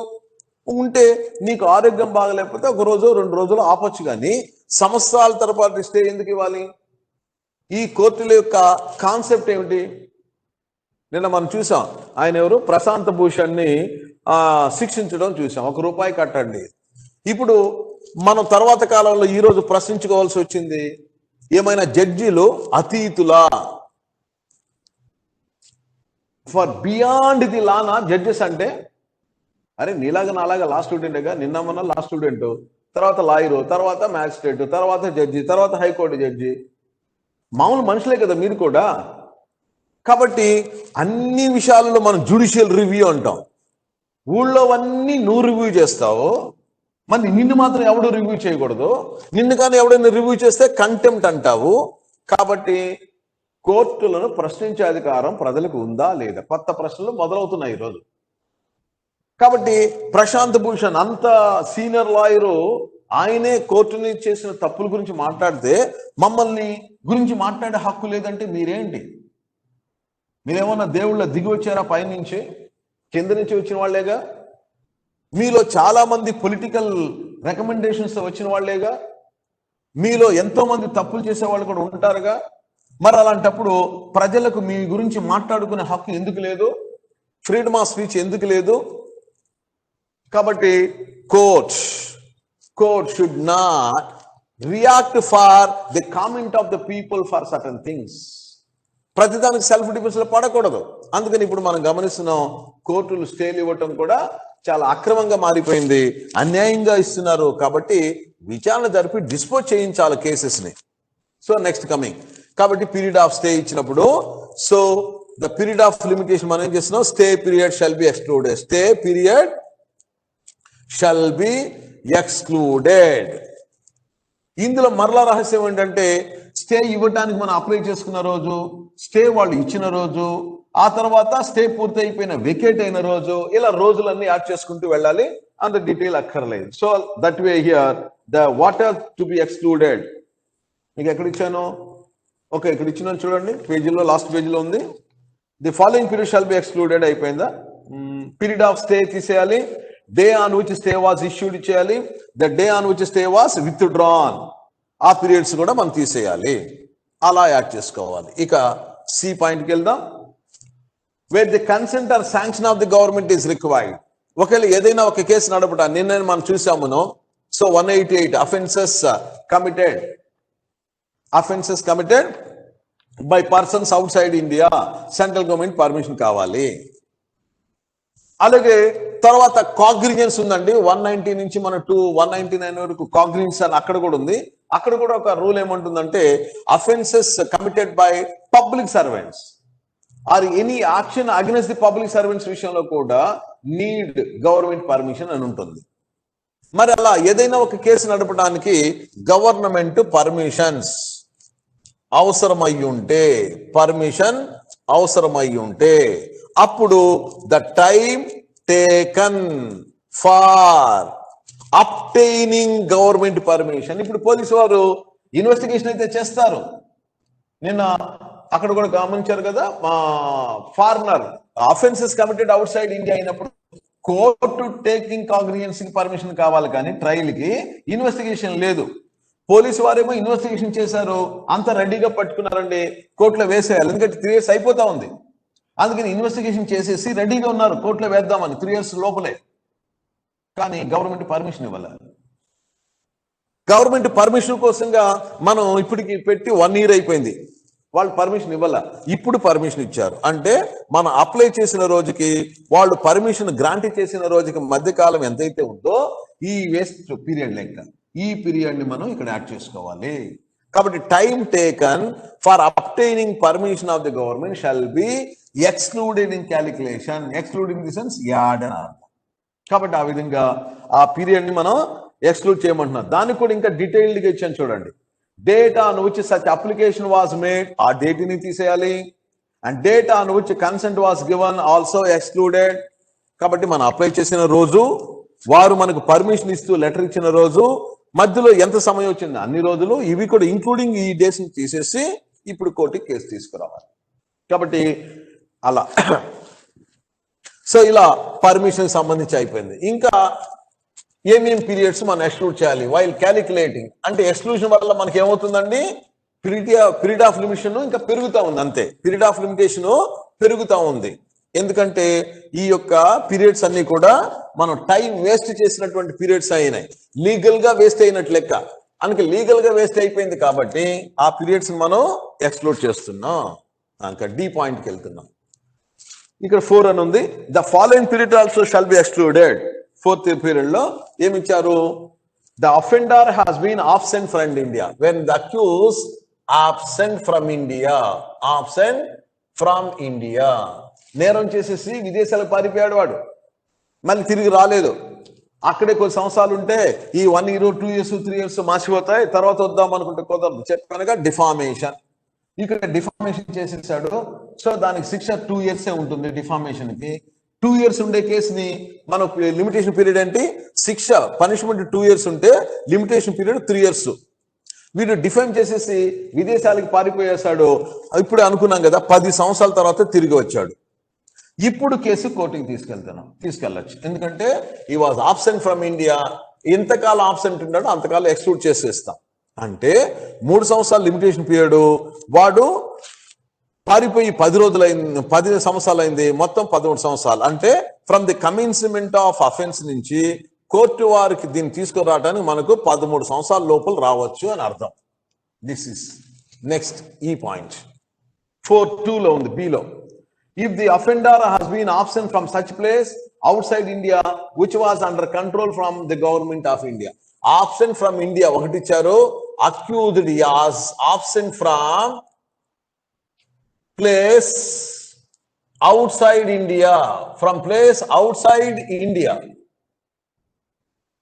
ఉంటే, నీకు ఆరోగ్యం బాగలేకపోతే 1 రోజు 2 రోజులు ఆపొచ్చు, కానీ సంవత్సరాల తరపాటు స్టే ఎందుకు ఇవ్వాలి? ఈ కోర్టుల యొక్క కాన్సెప్ట్ ఏమిటి? నిన్న మనం చూసాం, ఆయన ఎవరు, ప్రశాంత్ భూషణ్ని శిక్షించడం చూసాం, ₹1 కట్టండి. ఇప్పుడు మనం తర్వాత కాలంలో ఈ రోజు ప్రశ్నించుకోవాల్సి వచ్చింది, ఏమైనా జడ్జీలు అతీతులా, for beyond the Lana judges? అంటే అరే నీలాగా నాలాగా లా స్టూడెంట్గా, నిన్న మొన్న లా స్టూడెంట్, తర్వాత లాయరు, తర్వాత మ్యాజిస్ట్రేట్, తర్వాత జడ్జి, తర్వాత హైకోర్టు జడ్జి, మామూలు మనుషులే కదా మీరు కూడా. కాబట్టి అన్ని విషయాలలో మనం జ్యుడిషియల్ రివ్యూ అంటాం. ఊళ్ళో అన్నీ నువ్వు రివ్యూ చేస్తావు, మరి నిన్ను మాత్రం ఎవడు రివ్యూ చేయకూడదు, నిన్ను కానీ ఎవడైనా రివ్యూ చేస్తే కంటెంప్ట్ అంటావు. కాబట్టి కోర్టులను ప్రశ్నించే అధికారం ప్రజలకు ఉందా లేదా, కొత్త ప్రశ్నలు మొదలవుతున్నాయి ఈరోజు. కాబట్టి ప్రశాంత్ భూషణ్ అంత సీనియర్ లాయరు, ఆయనే కోర్టుని చేసిన తప్పుల గురించి మాట్లాడితే మమ్మల్ని గురించి మాట్లాడే హక్కు లేదంటే మీరేంటి? మీరేమన్నా దేవుళ్ళ దిగి వచ్చారా? పైనుంచి కింద నుంచి వచ్చిన వాళ్ళేగా. మీలో చాలా మంది పొలిటికల్ రికమెండేషన్స్ వచ్చిన వాళ్ళేగా. మీలో ఎంతో మంది తప్పులు చేసే వాళ్ళు కూడా ఉంటారుగా. మరి అలాంటప్పుడు ప్రజలకు మీ గురించి మాట్లాడుకునే హక్కు ఎందుకు లేదు? ఫ్రీడమ్ ఆఫ్ స్పీచ్ ఎందుకు లేదు? కాబట్టి court should not react for the comment of the people for certain things. ప్రతిదానికి సెల్ఫ్ డిఫెన్స్ లో పడకూడదు. అందుకని ఇప్పుడు మనం గమనిస్తున్నాం, కోర్టులు స్టేలు ఇవ్వటం కూడా చాలా అక్రమంగా మారిపోయింది, అన్యాయంగా ఇస్తున్నారు. కాబట్టి విచారణ జరిపి డిస్పోజ్ చేయించాలి కేసెస్ ని. సో నెక్స్ట్ కమింగ్, కాబట్టి పీరియడ్ ఆఫ్ స్టే ఇచ్చినప్పుడు, so the period of limitation మనం ఏం చేస్తున్నాం, stay period shall be excluded. Stay period shall be excluded. ఇందులో మరలా రహస్యం ఏంటంటే, స్టే ఇవ్వటానికి మనం అప్లై చేసుకున్న రోజు, స్టే వాళ్ళు ఇచ్చిన రోజు, ఆ తర్వాత స్టే పూర్తి అయిపోయిన వెకేట్ అయిన రోజు, ఇలా రోజులన్నీ యాడ్ చేసుకుంటూ వెళ్ళాలి. అంత డీటెయిల్ అక్కర్లేదు. So that way here the water to be excluded. మీకు ఎక్కడ ఇచ్చాను? ఓకే, ఇక్కడ ఇచ్చిన చూడండి, పేజీలో లాస్ట్ పేజీలో ఉంది. The following period shall be excluded అయిపోయిందా? పీరియడ్ ఆఫ్ స్టే తీసేయాలి. Day on which stay was issued చేయాలి. The day on which stay was withdrawn, ఆ పీరియడ్స్ కూడా మనం తీసేయాలి. అలా యాడ్ చేసుకోవాలి. ఇక సి పాయింట్కి వెళ్దాం. Where the consent or sanction of the government is required. ఒకవేళ ఏదైనా ఒక కేసు నడపటం, నిన్న మనం చూసామును. So 188 offences committed by persons outside India, central government permission కావాలి. అలాగే తర్వాత కాగ్నిజెన్స్ ఉందండి. 190 నుంచి మన 199 వరకు కాగ్నిజెన్స్ అని అక్కడ కూడా ఉంది. అక్కడ కూడా ఒక రూల్ ఏమంటుందంటే, offences committed by public servants or any action against the public servants విషయంలో కూడా నీడ్ గవర్నమెంట్ పర్మిషన్ అని ఉంటుంది. మరి అలా ఏదైనా ఒక కేసు నడపడానికి గవర్నమెంట్ పర్మిషన్ అవసరమై ఉంటే అప్పుడు the time taken for obtaining government permission. ఇప్పుడు పోలీసు వారు ఇన్వెస్టిగేషన్ అయితే చేస్తారు. నిన్న అక్కడ కూడా గమనించారు కదా, foreigner offences committed outside India అయినప్పుడు కోర్టు టేకింగ్ కాగ్నిజెన్స్ కి పర్మిషన్ కావాలి, కానీ ట్రయల్ కి ఇన్వెస్టిగేషన్ లేదు. పోలీసు వారేమో ఇన్వెస్టిగేషన్ చేశారు, అంత రెడీగా పట్టుకున్నారండి, కోర్టులో వేసేయాలి. ఎందుకంటే 3 years అయిపోతా ఉంది. అందుకని ఇన్వెస్టిగేషన్ చేసేసి రెడీగా ఉన్నారు కోర్టులో వేద్దామని 3 years లోపలే. కానీ గవర్నమెంట్ పర్మిషన్ ఇవ్వాలి. గవర్నమెంట్ పర్మిషన్ కోసంగా మనం ఇప్పటికి పెట్టి 1 year అయిపోయింది, వాళ్ళు పర్మిషన్ ఇవ్వాల. ఇప్పుడు పర్మిషన్ ఇచ్చారు అంటే మనం అప్లై చేసిన రోజుకి వాళ్ళు పర్మిషన్ గ్రాంట్ చేసిన రోజుకి మధ్యకాలం ఎంతైతే ఉందో ఈ వేస్ట్ పీరియడ్ లెక్క, ఈ పీరియడ్ ని మనం ఇక్కడ యాడ్ చేసుకోవాలి. కాబట్టి time taken for obtaining permission of the government shall be excluded in calculation. Excluding the sense add అని అర్థం. కాబట్టి ఆ విధంగా ఆ పీరియడ్ ని మనం ఎక్స్క్లూడ్ చేయమంటున్నాం. దానికి కూడా ఇంకా డీటెయిల్డ్ గా ఇచ్చాను చూడండి. Date on which such application was made, ఆ డేట్ ని తీసేయాలి. And date on which consent was given also excluded. కాబట్టి మనం అప్లై చేసిన రోజు, వారు మనకు పర్మిషన్ ఇస్తూ లెటర్ ఇచ్చిన రోజు, మధ్యలో ఎంత సమయం వచ్చింది అన్ని రోజులు, ఇవి కూడా ఇంక్లూడింగ్ ఈ డేస్ ని తీసేసి ఇప్పుడు కోర్టుకి కేసు తీసుకురావాలి. కాబట్టి అలా సో ఇలా పర్మిషన్ సంబంధించి అయిపోయింది. ఇంకా ఏమేం పీరియడ్స్ మనం ఎక్స్క్లూడ్ చేయాలి వైల్ క్యాలిక్యులేటింగ్. అంటే ఎక్స్క్లూషన్ వల్ల మనకి ఏమవుతుందండి, పీరియడ్ ఆఫ్ లిమిటేషన్ ఇంకా పెరుగుతూ ఉంది. అంతే, పీరియడ్ ఆఫ్ లిమిటేషన్ పెరుగుతూ ఉంది. ఎందుకంటే ఈ యొక్క పీరియడ్స్ అన్ని కూడా మనం టైం వేస్ట్ చేసినటువంటి పీరియడ్స్ అయినాయి, లీగల్ గా వేస్ట్ అయినట్టు లెక్క. అందుకే లీగల్ గా వేస్ట్ అయిపోయింది కాబట్టి ఆ పీరియడ్స్ మనం ఎక్స్క్లూడ్ చేస్తున్నాం. ఇంకా డి పాయింట్కి వెళ్తున్నాం. ఇక్కడ 4 అని ఉంది. The following period also shall be excluded. 4th period లో ఏమిచ్చారు, the offender has been absent from India when the accused absent from India. నేరం చేసేసి విదేశాలకు పారిపోయాడు వాడు, మళ్ళీ తిరిగి రాలేదు. అక్కడే కొన్ని సంవత్సరాలు ఉంటే ఈ 1 year 2 years 3 years మార్చిపోతాయి, తర్వాత వద్దాం అనుకుంటే కుదరదు. చెప్పానుగా డిఫామేషన్. ఇక్కడ డిఫామేషన్ చేసేసాడు. సో దానికి శిక్ష 2 years ఉంటుంది. డిఫామేషన్ కి 2 years ఉండే కేసుని మనం లిమిటేషన్ పీరియడ్ ఏంటి, శిక్ష పనిష్మెంట్ 2 years ఉంటే లిమిటేషన్ పీరియడ్ 3 years. వీడు డిఫైమ్ చేసేసి విదేశాలకు పారిపోయేసాడు. ఇప్పుడు అనుకున్నాం కదా 10 సంవత్సరాల తర్వాత తిరిగి వచ్చాడు. ఇప్పుడు కేసు కోర్టుకి తీసుకెళ్ళచ్చు. ఎందుకంటే ఈ వాజ్ ఆబ్సెంట్ ఫ్రమ్ ఇండియా. ఎంతకాలం ఆబ్సెంట్ ఉన్నాడో అంతకాలం ఎక్స్క్లూడ్ చేసేస్తాం. అంటే 3 సంవత్సరాల లిమిటేషన్ పీరియడ్ వాడు పారిపోయి 10 రోజులైంది, 10 సంవత్సరాలు అయింది, మొత్తం 13 సంవత్సరాలు. అంటే ఫ్రమ్ ది కమిన్స్మెంట్ ఆఫ్ అఫెన్స్ నుంచి కోర్టు వారికి దీన్ని తీసుకురావడానికి మనకు 13 సంవత్సరాల లోపల రావచ్చు అని అర్థం. దిస్ ఇస్ నెక్స్ట్ ఈ పాయింట్ 4.2 లో ఉంది, below. If the offender has been absent from such place outside India which was under control from the government of India. Absent from India ఒకటి ఇచ్చారు. Accused was absent from place outside India, from place outside India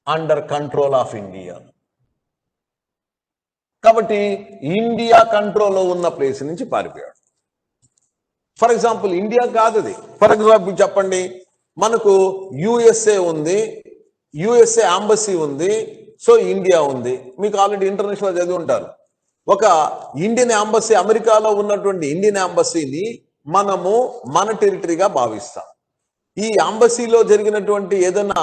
under control of India. కాబట్టి India కంట్రోల్లో ఉన్న place నుంచి పారిపోయాడు. For example India కాదు అది. For example చెప్పండి, మనకు యుఎస్ఏ ఉంది, యుఎస్ఏ ఎంబసీ ఉంది, సో ఇండియా ఉంది. మీకు ఆల్రెడీ ఇంటర్నేషనల్ చదివి ఉంటారు. ఒక ఇండియన్ ఎంబసీ, అమెరికాలో ఉన్నటువంటి ఇండియన్ ఎంబసీని మనము మన టెరిటరీగా భావిస్తాం. ఈ ఎంబసీలో జరిగినటువంటి ఏదైనా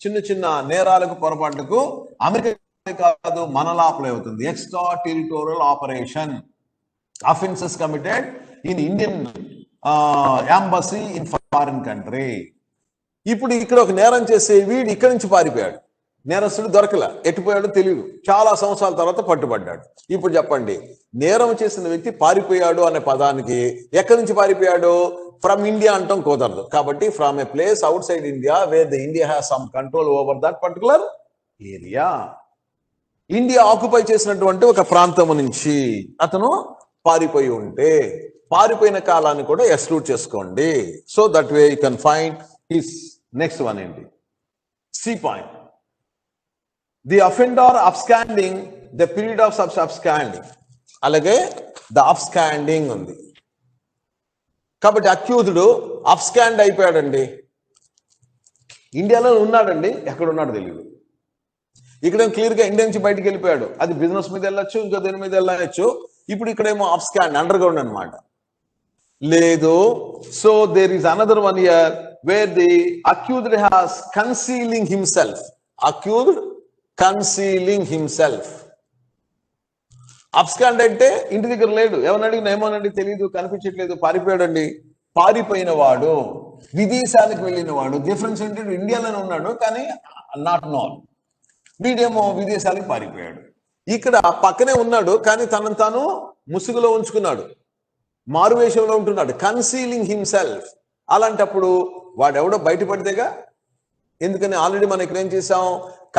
చిన్న చిన్న నేరాలకు, పొరపాట్లకు అమెరికా కాదు మనలా అప్లై అవుతుంది. Extra territorial operation offences committed in Indian embassy in foreign country. ఇప్పుడు ఇక్కడ ఒక నేరం చేసే వీడు ఇక్కడి నుంచి పారిపోయాడు. నేరస్తుడు దొరకల, ఎట్టిపోయాడో తెలియదు. చాలా సంవత్సరాల తర్వాత పట్టుబడ్డాడు. ఇప్పుడు చెప్పండి, నేరం చేసిన వ్యక్తి పారిపోయాడు అనే పదానికి ఎక్కడి నుంచి పారిపోయాడు? ఫ్రమ్ ఇండియా అంటాం కుదరదు. కాబట్టి from A place out side India where the India has some control over that particular area. India occupy చేసినటువంటి ఒక ప్రాంతం నుంచి అతను పారిపోయి ఉంటే పారిపోయిన కాలాన్ని కూడా ఎక్స్క్లూడ్ చేసుకోండి. So that way you can find his next one ఏంటి? C point. The offender absconding, the period of absconding, అలాగే ద అబ్స్కాండింగ్ ఉంది. కాబట్టి అక్యూజ్డ్ అబ్స్కాండ్ అయిపోయాడండి. ఇండియాలో ఉన్నాడండి, ఎక్కడ ఉన్నాడో తెలియదు. ఇక్కడేమో క్లియర్గా ఇండియా నుంచి బయటికి వెళ్ళిపోయాడు. అది బిజినెస్ మీద వెళ్ళొచ్చు, ఇంకో దేని మీద వెళ్ళచ్చు. ఇప్పుడు ఇక్కడేమో అబ్స్కాండ్, అండర్ గ్రౌండ్ అనమాట. లేదు. So there is another one year where the accused has concealing himself. Accused concealing himself. Abscond అంటే ఇంటి దగ్గర లేడు, ఎవరిని అడిగిన ఏమోనండి తెలియదు, కనిపించట్లేదు, పారిపోయాడండి. పారిపోయిన వాడు, విదేశాలకు వెళ్ళిన వాడు. డిఫరెన్స్ ఏంటంటే ఇండియాలోనే ఉన్నాడు కానీ నాట్ నోన్. వీడేమో విదేశాలకు పారిపోయాడు. ఇక్కడ పక్కనే ఉన్నాడు కానీ తనను తాను ముసుగులో ఉంచుకున్నాడు, మారువేషంలో ఉంటున్నాడు, కన్సీలింగ్ హిమ్సెల్ఫ్. అలాంటప్పుడు వాడెవడో బయటపడితేగా. ఎందుకని ఆల్రెడీ మనం ఇక్కడ ఏం చేసాం?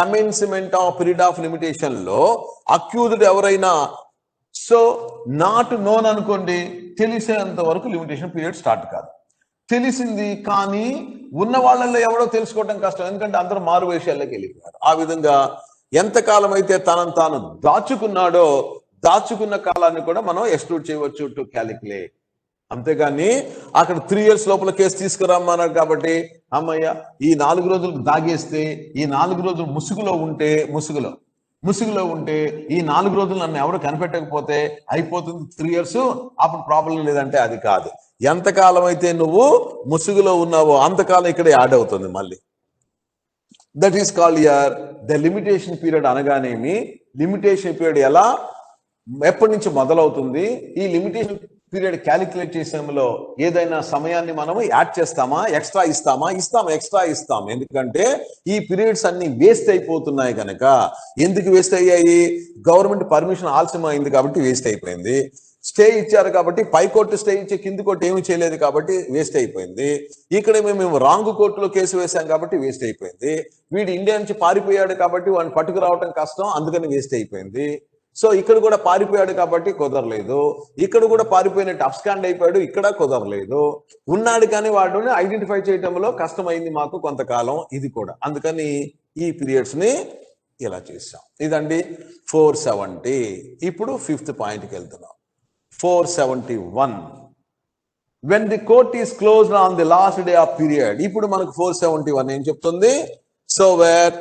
Commencement of period of limitation లో అక్యూజ్డ్ ఎవరైనా సో నాట్ నోన్ అనుకోండి, తెలిసేంత వరకు లిమిటేషన్ పీరియడ్ స్టార్ట్ కాదు. తెలిసింది కానీ ఉన్న వాళ్ళల్లో ఎవడో తెలుసుకోవడం కష్టం, ఎందుకంటే అందరూ మారు వేషాల్లోకి వెళ్ళిపోయారు. ఆ విధంగా ఎంతకాలం అయితే తనను తాను దాచుకున్నాడో దాచుకున్న కాలాన్ని కూడా మనం ఎక్స్క్లూడ్ చేయవచ్చు టు క్యాలిక్యులేట్. అంతేగాని అక్కడ 3 years లోపల కేసు తీసుకురమ్మన్నారు కాబట్టి అమ్మయ్య ఈ 4 రోజులు దాగేస్తే, ఈ 4 రోజులు ముసుగులో ఉంటే ఈ 4 రోజులు నన్ను ఎవరు కనిపెట్టకపోతే అయిపోతుంది 3 years, అప్పుడు ప్రాబ్లం లేదంటే అది కాదు. ఎంతకాలం అయితే నువ్వు ముసుగులో ఉన్నావో అంతకాలం ఇక్కడ యాడ్ అవుతుంది మళ్ళీ. That is called here the limitation period. అనగానేమి లిమిటేషన్ పీరియడ్ ఎలా, ఎప్పటి నుంచి మొదలవుతుంది? ఈ లిమిటేషన్ పీరియడ్ క్యాలిక్యులేట్ చేసేందులో ఏదైనా సమయాన్ని మనము యాడ్ చేస్తామా, ఎక్స్ట్రా ఇస్తామా? ఎక్స్ట్రా ఇస్తాం. ఎందుకంటే ఈ పీరియడ్స్ అన్ని వేస్ట్ అయిపోతున్నాయి కనుక. ఎందుకు వేస్ట్ అయ్యాయి? గవర్నమెంట్ పర్మిషన్ ఆలస్యం అయింది కాబట్టి వేస్ట్ అయిపోయింది. స్టే ఇచ్చారు కాబట్టి పై కోర్టు స్టే ఇచ్చి కింది కోర్టు ఏమి చేయలేదు కాబట్టి వేస్ట్ అయిపోయింది. ఇక్కడ మేము రాంగ్ కోర్టులో కేసు వేసాం కాబట్టి వేస్ట్ అయిపోయింది. వీడు ఇండియా నుంచి పారిపోయాడు కాబట్టి వాడిని పట్టుకురావడం కష్టం, అందుకని వేస్ట్ అయిపోయింది. సో ఇక్కడ కూడా పారిపోయాడు కాబట్టి కుదరలేదు. ఇక్కడ కూడా పారిపోయినట్టు అబ్స్కాండ్ అయిపోయాడు, ఇక్కడ కుదరలేదు. ఉన్నాడు కానీ వాడిని ఐడెంటిఫై చేయడంలో కష్టమైంది మాకు కొంతకాలం. ఇది కూడా అందుకని ఈ పీరియడ్స్ ని ఇలా చేసాం. ఇదండి 470. ఇప్పుడు 5th పాయింట్కి వెళ్తున్నాం. 471. When the court is closed on the last day of period. ఇప్పుడు మనకు 471 ఏం చెప్తుంది? So where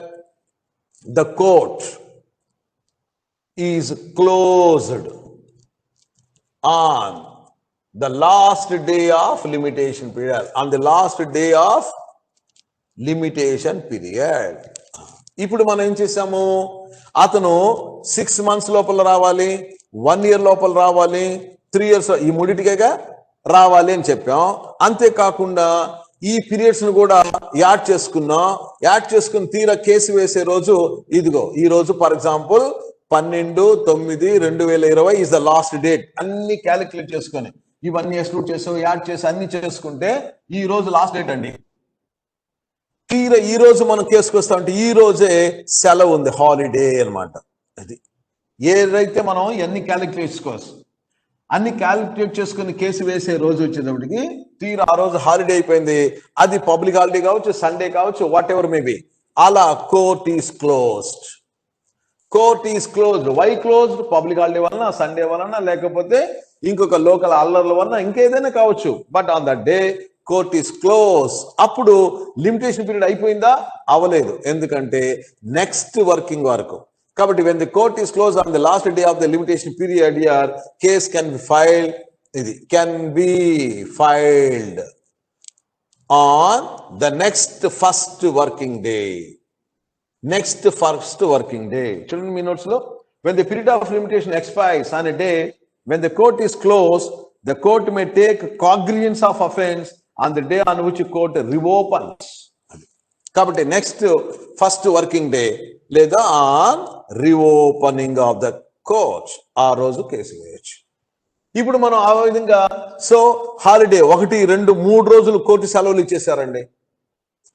the court is closed on the last day of limitation period. On the last day of limitation period. ఇప్పుడు మనం ఏం చేసాము? అతను 6 months లోపల రావాలి, 1 year లోపల రావాలి, 3 years, ఈ మూడింటికేగా రావాలి అని చెప్పాం. అంతేకాకుండా ఈ పీరియడ్స్ ను కూడా యాడ్ చేసుకుని తీరా కేసు వేసే రోజు ఇదిగో ఈ రోజు for example 12/9/2020 is the last date. అన్ని క్యాలిక్యులేట్ చేసుకొని ఇవన్నీ ఎక్స్క్లూడ్ చేసి యాడ్ చేసి అన్ని చేసుకుంటే ఈ రోజు లాస్ట్ డేట్ అండి. తీరా ఈ రోజు మనం కేసుకు వస్తామంటే ఈ రోజే సెలవు ఉంది, హాలిడే అనమాట. అది ఏదైతే మనం అన్ని క్యాలిక్యులేట్ చేసుకోవచ్చు, అన్ని క్యాలిక్యులేట్ చేసుకుని కేసు వేసే రోజు వచ్చేటప్పటికి తీరా ఆ రోజు హాలిడే అయిపోయింది. అది పబ్లిక్ హాలిడే కావచ్చు, సండే కావచ్చు, వాట్ ఎవర్ మేబీ. అలా court is closed. Why closed? Public holiday వలన, సండే వలన, లేకపోతే ఇంకొక లోకల్ అల్లర్ల వలన, ఇంకేదైనా కావచ్చు. But on that day court is close. అప్పుడు లిమిటేషన్ పీరియడ్ అయిపోయిందా? అవ్వలేదు, ఎందుకంటే నెక్స్ట్ వర్కింగ్ వరకు. కాబట్టి when the court is closed on the last day of the limitation period, your case can be filed on the next first working day. Children, me notes lo, when the period of limitation expires on a day when the court is closed, the court may take cognizance of offense on the day on which court reopens. కాబట్టి next first working day లేదా on reopening of the court ఆ రోజు case వేయచ్చు. ఇప్పుడు మనం ఆ విధంగా so holiday 1, 2, 3 రోజులు కోర్టు సెలవులు ఇచ్చేసారండి.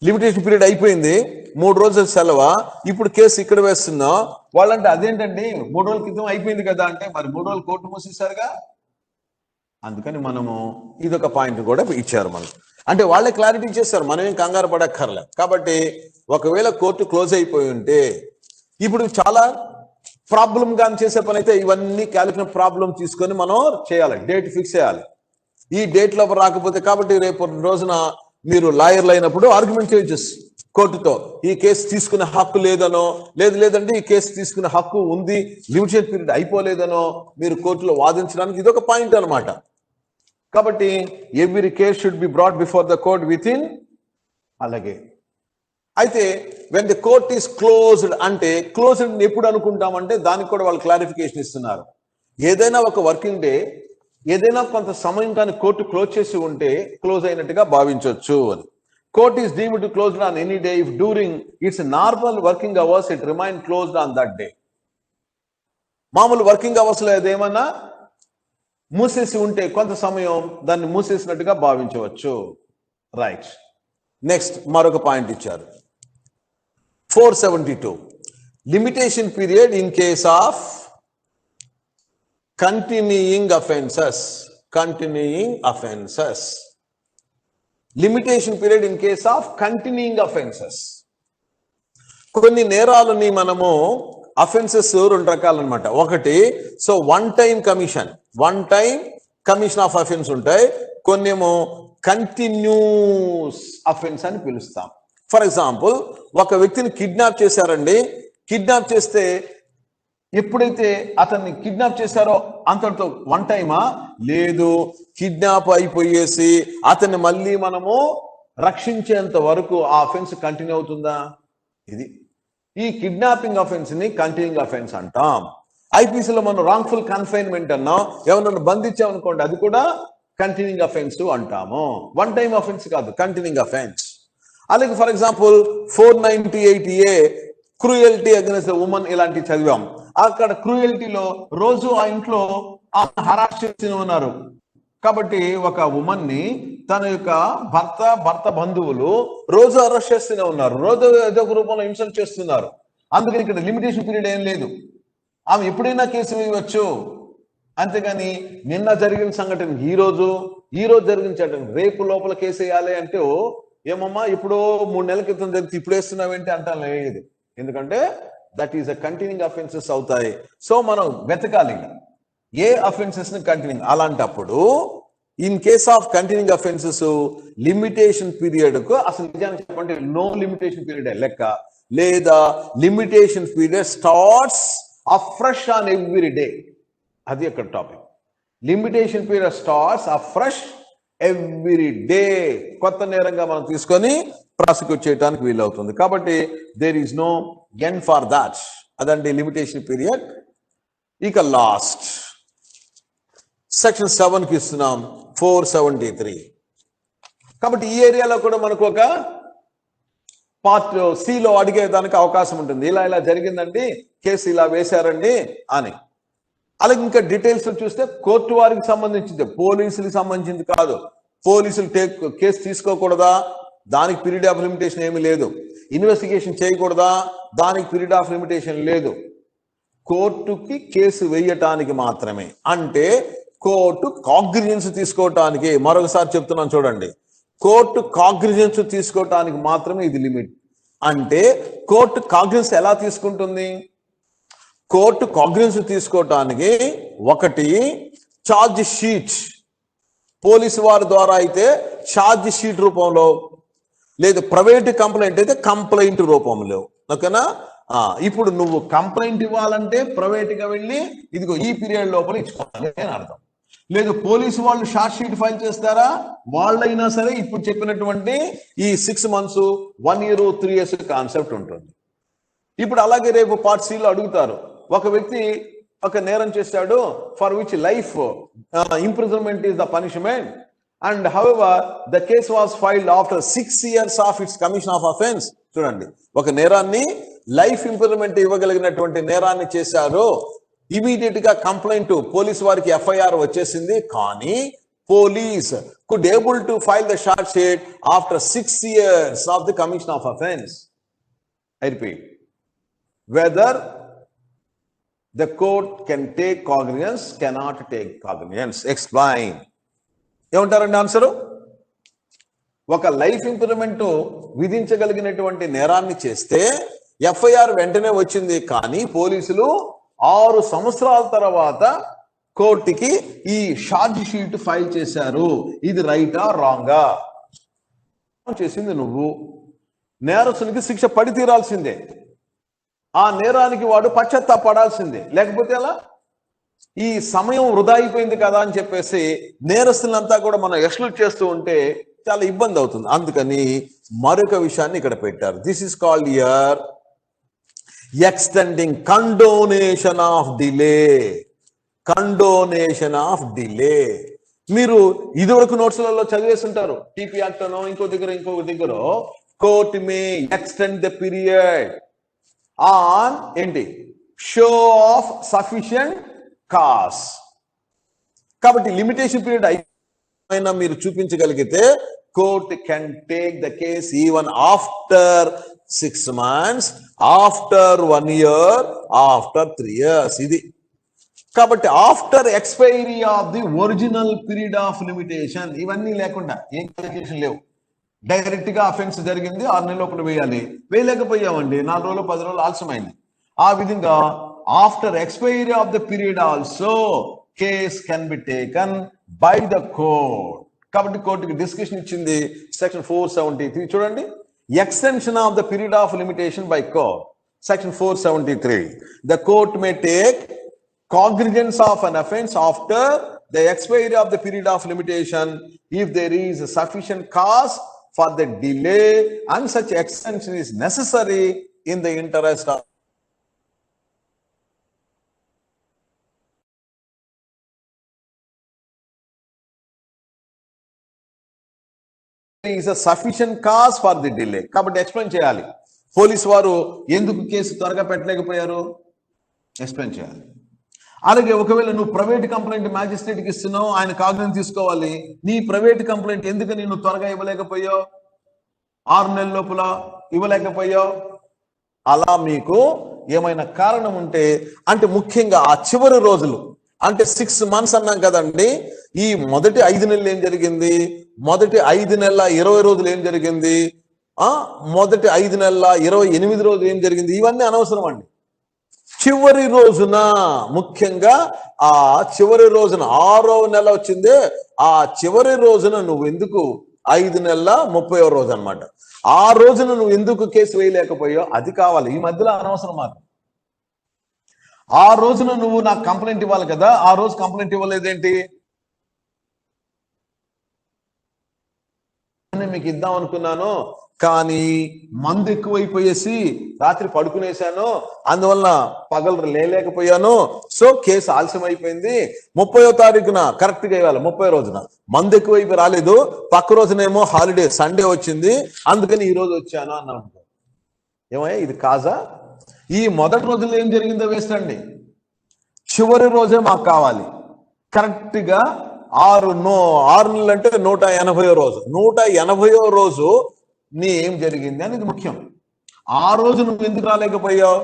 లిమిటేషన్ పీరియడ్ అయిపోయింది, 3 రోజుల సెలవు. ఇప్పుడు కేసు ఇక్కడ వేస్తున్నాం. వాళ్ళంటే అదేంటండి 3 రోజుల క్రితం అయిపోయింది కదా అంటే, మరి 3 రోజులు కోర్టు మూసేశారుగా. అందుకని మనము ఇదొక పాయింట్ కూడా ఇచ్చారు మనకు. అంటే వాళ్ళే క్లారిటీ చేశారు, మనం ఏం కంగారు పడక్కర్లే. కాబట్టి ఒకవేళ కోర్టు క్లోజ్ అయిపోయి ఉంటే ఇప్పుడు చాలా ప్రాబ్లం గా చేసే పని అయితే ఇవన్నీ క్యాలిక్యులేట్ ప్రాబ్లం తీసుకొని మనం చేయాలి, డేట్ ఫిక్స్ చేయాలి. ఈ డేట్ లో రాకపోతే కాబట్టి రేపు రోజున మీరు లాయర్లు అయినప్పుడు ఆర్గ్యుమెంట్ చేయొచ్చు కోర్టుతో, ఈ కేసు తీసుకునే హక్కు లేదనో, లేదంటే ఈ కేసు తీసుకునే హక్కు ఉంది, లిమిటెడ్ పీరియడ్ అయిపోలేదనో మీరు కోర్టులో వాదించడానికి ఇదొక పాయింట్ అనమాట. కాబట్టి every case should be brought before the court with in. అలాగే అయితే when the court is closed అంటే క్లోజ్డ్ ఎప్పుడు అనుకుంటామంటే దానికి కూడా వాళ్ళు క్లారిఫికేషన్ ఇస్తున్నారు. ఏదైనా ఒక వర్కింగ్ డే, ఏదైనా కొంత సమయం కానీ కోర్టు క్లోజ్ చేసి ఉంటే క్లోజ్ అయినట్టుగా భావించవచ్చు అని. Court is deemed to closed on any day if during it's normal working hours it remain closed on that day. మామూలు వర్కింగ్ అవర్స్ లో ఏదేమన్నా మూసేసి ఉంటే కొంత సమయం దాన్ని మూసేసినట్టుగా భావించవచ్చు. రైట్. నెక్స్ట్ మరొక పాయింట్ ఇచ్చారు 472 limitation period in case of continuing offences. Limitation period in case of continuing offences. కొన్ని నేరాలని మనము అఫెన్సెస్ 2 రకాలు అనమాట. ఒకటి so one time commission of offence ఉంటాయి, కొన్నేమో కంటిన్యూస్ అఫెన్స్ అని పిలుస్తాం. ఫర్ ఎగ్జాంపుల్ ఒక వ్యక్తిని కిడ్నాప్ చేశారండి. కిడ్నాప్ చేస్తే ఎప్పుడైతే అతన్ని కిడ్నాప్ చేశారో అంతటితో వన్ టైమా? లేదు, కిడ్నాప్ అయిపోయేసి అతన్ని మళ్ళీ మనము రక్షించేంత వరకు ఆ అఫెన్స్ కంటిన్యూ అవుతుందా? ఇది ఈ కిడ్నాపింగ్ అఫెన్స్ ని కంటిన్యూయింగ్ అఫెన్స్ అంటాం. ఐపీసీలో మనం రాంగ్ఫుల్ కన్ఫైన్మెంట్ అన్నాం, ఎవరన్నా బంధించామనుకోండి అది కూడా కంటిన్యూయింగ్ అఫెన్స్ అంటాము. వన్ టైం అఫెన్స్ కాదు, కంటిన్యూయింగ్ అఫెన్స్. అలాగే for example 498A cruelty against women ఇలాంటివి చదివాం. అక్కడ క్రూయల్టీలో రోజు ఆ ఇంట్లో హరాస్ చేసి ఉన్నారు కాబట్టి ఒక ఉమెన్ ని తన యొక్క భర్త బంధువులు రోజు అరెస్ట్ చేస్తూనే ఉన్నారు, రోజు ఏదో ఒక రూపంలో హింసలు చేస్తున్నారు. అందుకని ఇక్కడ లిమిటేషన్ పీరియడ్ ఏం లేదు, ఆమె ఎప్పుడైనా కేసు వేయవచ్చు. అంతేగాని నిన్న జరిగిన సంఘటన ఈ రోజు జరిగిన సంఘటన రేపు లోపల కేసు వేయాలి అంటే ఏమమ్మా ఇప్పుడు 3 నెలల క్రితం జరిగితే ఇప్పుడు వేస్తున్నావేంటి అంటాం లేదు. ఎందుకంటే that is a continuing offences అవుతాయి. సో మనం వెతకాలి ఏ అఫెన్సెస్ ని కంటిన్యూయింగ్. అలాంటప్పుడు in case of continuing offences limitation period కు అసలు నిజానికి చెప్పండి నో లిమిటేషన్ పీరియడ్ లెక్క, లేదా limitation period starts afresh on every day. అది అక్కడ topic. Limitation period starts afresh every day. కొత్త నేరంగా మనం తీసుకొని ప్రాసిక్యూట్ చేయడానికి వీలవుతుంది. కాబట్టి there is no end for that. అదండి లిమిటేషన్ పీరియడ్. ఇక లాస్ట్ సెక్షన్ 7కి ఇస్తున్నాం 473. కాబట్టి ఈ ఏరియాలో కూడా మనకు ఒక పార్ట్ సిలో అడిగేదానికి అవకాశం ఉంటుంది. ఇలా జరిగిందండి, కేసు ఇలా వేశారండి అని. అలాగే ఇంకా డీటెయిల్స్ చూస్తే కోర్టు వారికి సంబంధించింది, పోలీసులకు సంబంధించింది కాదు. పోలీసులు కేసు తీసుకోకూడదా, దానికి పీరియడ్ ఆఫ్ లిమిటేషన్ ఏమీ లేదు. ఇన్వెస్టిగేషన్ చేయకూడదా, దానికి పీరియడ్ ఆఫ్ లిమిటేషన్ లేదు. కోర్టుకి కేసు వేయటానికి మాత్రమే, అంటే కోర్టు కాగ్నిజెన్స్ తీసుకోవటానికి, మరొకసారి చెప్తున్నాను చూడండి, కోర్టు కాగ్నిజెన్స్ తీసుకోవటానికి మాత్రమే ఇది లిమిట్. అంటే కోర్టు కాగ్నిజెన్స్ ఎలా తీసుకుంటుంది? కోర్టు కాగ్నిజెన్స్ తీసుకోవటానికి ఒకటి ఛార్జ్ షీట్, పోలీసు వారి ద్వారా అయితే ఛార్జ్ షీట్ రూపంలో, లేదు ప్రైవేట్ కంప్లైంట్ అయితే కంప్లైంట్ రూపంలో. ఓకేనా? ఇప్పుడు నువ్వు కంప్లైంట్ ఇవ్వాలంటే ప్రైవేట్గా వెళ్ళి ఇదిగో ఈ పీరియడ్ లోపల ఇచ్చుకోవాలి అని అర్థం. లేదు పోలీసు వాళ్ళు షార్ట్ షీట్ ఫైల్ చేస్తారా, వాళ్ళైనా సరే ఇప్పుడు చెప్పినటువంటి ఈ 6 months, 1 year, 3 years కాన్సెప్ట్ ఉంటుంది. ఇప్పుడు అలాగే రేపు పార్ట్ సిలో అడుగుతారు, ఒక వ్యక్తి ఒక నేరం చేశాడు, for which life imprisonment is the punishment, and however the case was filed after 6 years of it's commission of offence. చూడండి, ఒక నేరాన్ని లైఫ్ ఇంప్రిజన్మెంట్ ఇవ్వగలిగినటువంటి నేరాన్ని చేశారు, ఇమీడియట్ గా కంప్లైంట్ పోలీస్ వారికి ఎఫ్ఐఆర్ వచ్చేసింది, కానీ police could able to file the charge sheet after 6 years of the commission of offence. I repeat, whether the court can take cognizance, cannot take cognizance. Explain. ఏమంటారండి answer? ఒక life imprisonment విధించగలిగినటువంటి నేరాన్ని చేస్తే FIR వెంటనే వచ్చింది, కానీ పోలీసులు 6 సంవత్సరాల తర్వాత కోర్టుకి ఈ షార్ట్ షీట్ ఫైల్ చేశారు. ఇది రైటా రాంగా? చేసింది నువ్వు, నేరస్తునికి శిక్ష పడి తీరాల్సిందే, ఆ నేరానికి వాడు పశ్చాత్తాపడాల్సిందే, లేకపోతే ఎలా? ఈ సమయం వృధా అయిపోయింది కదా అని చెప్పేసి నేరస్తులంతా కూడా మనం ఎక్స్క్లూడ్ చేస్తూ ఉంటే చాలా ఇబ్బంది అవుతుంది. అందుకని మరొక విషయాన్ని ఇక్కడ పెట్టారు. This is called here extending condonation of delay. Condonation of delay మీరు ఇదివరకు నోట్స్లలో చదివేసి ఉంటారు. టీపీ యాక్ట్ అనో ఇంకో దగ్గర court may extend the period on ఏంటి షో ఆఫ్ సఫిషియంట్ కాస్. కాబట్టి లిమిటేషన్ పీరియడ్ అయినా మీరు చూపించగలిగితే court can take the case even after 6 months, after 1 year, after 3 years. ఇది కాబట్టి after expiry of the original period of limitation, ఇవన్నీ లేకుండా ఏం క్వాలిఫికేషన్ లేవు. డైరెక్ట్ గా అఫెన్స్ జరిగింది, 6 నెలల లోపల వేయాలి, వేయలేకపోయామండి, 4 రోజులు 10 రోజులు ఆలస్యమైంది. ఆ విధంగా after expiry of the period also case can be taken by the court. కాబట్టి కోర్టుకి డిస్కషన్ ఇచ్చింది సెక్షన్ 473. చూడండి, extension of the period of limitation by court. Section 473. The court may take cognizance of an offense after the expiry of the period of limitation if there is sufficient cause for the delay and such extension is necessary in the interest of is a sufficient cause for the delay. కాబట్టి explain చేయాలి. Police వారు ఎందుకు case త్వరగా పెట్టలేకపోయారు explain చేయాలి. అలాగే ఒకవేళ నువ్వు private complaint మ్యాజిస్ట్రేట్కి ఇస్తున్నావు, ఆయన కాగ్నిజెన్స్ తీసుకోవాలి, నీ ప్రైవేట్ కంప్లైంట్ ఎందుకని నువ్వు త్వరగా ఇవ్వలేకపోయావు, 6 నెలల లోపల ఇవ్వలేకపోయావు, అలా మీకు ఏమైనా కారణం ఉంటే, అంటే ముఖ్యంగా ఆ చివరి రోజులు, అంటే 6 months అన్నాం కదండి, ఈ మొదటి 5 నెలలు ఏం జరిగింది, మొదటి 5 నెలల 20 రోజులు ఏం జరిగింది, మొదటి 5 నెలల 28 రోజులు ఏం జరిగింది, ఇవన్నీ అనవసరం అండి. చివరి రోజున, ముఖ్యంగా ఆ చివరి రోజున 6వ నెల వచ్చిందే, ఆ చివరి రోజున నువ్వు ఎందుకు 5 నెలల 30వ రోజు అనమాట, ఆ రోజున నువ్వు ఎందుకు కేసు వేయలేకపోయావు, అది కావాలి. ఈ మధ్యలో అనవసరం మాత్రం. ఆ రోజున నువ్వు నాకు కంప్లైంట్ ఇవ్వాలి కదా, ఆ రోజు కంప్లైంట్ ఇవ్వలేదేంటి, మీకు ఇద్దాం అనుకున్నాను, కానీ మందు ఎక్కువైపోయేసి రాత్రి పడుకునేశాను, అందువల్ల పగలు లేలేకపోయాను, సో కేసు ఆలస్యం అయిపోయింది. 30వ తారీఖున కరెక్ట్ గా ఇవ్వాలి, 30వ రోజున మందు ఎక్కువైపోయి రాలేదు, పక్క రోజునేమో హాలిడే సండే వచ్చింది, అందుకని ఈ రోజు వచ్చాను అన్నాను. ఏమయ్యా ఇది కాజా? ఈ మొదటి రోజుల్లో ఏం జరిగిందో వేస్ట్ అండి. చివరి రోజే మాకు కావాలి. కరెక్ట్ గా 6 నెలలు అంటే 180వ రోజు. 180వ రోజు నీ ఏం జరిగింది అనేది ముఖ్యం. ఆ రోజు నువ్వు ఎందుకు రాలేకపోయావు?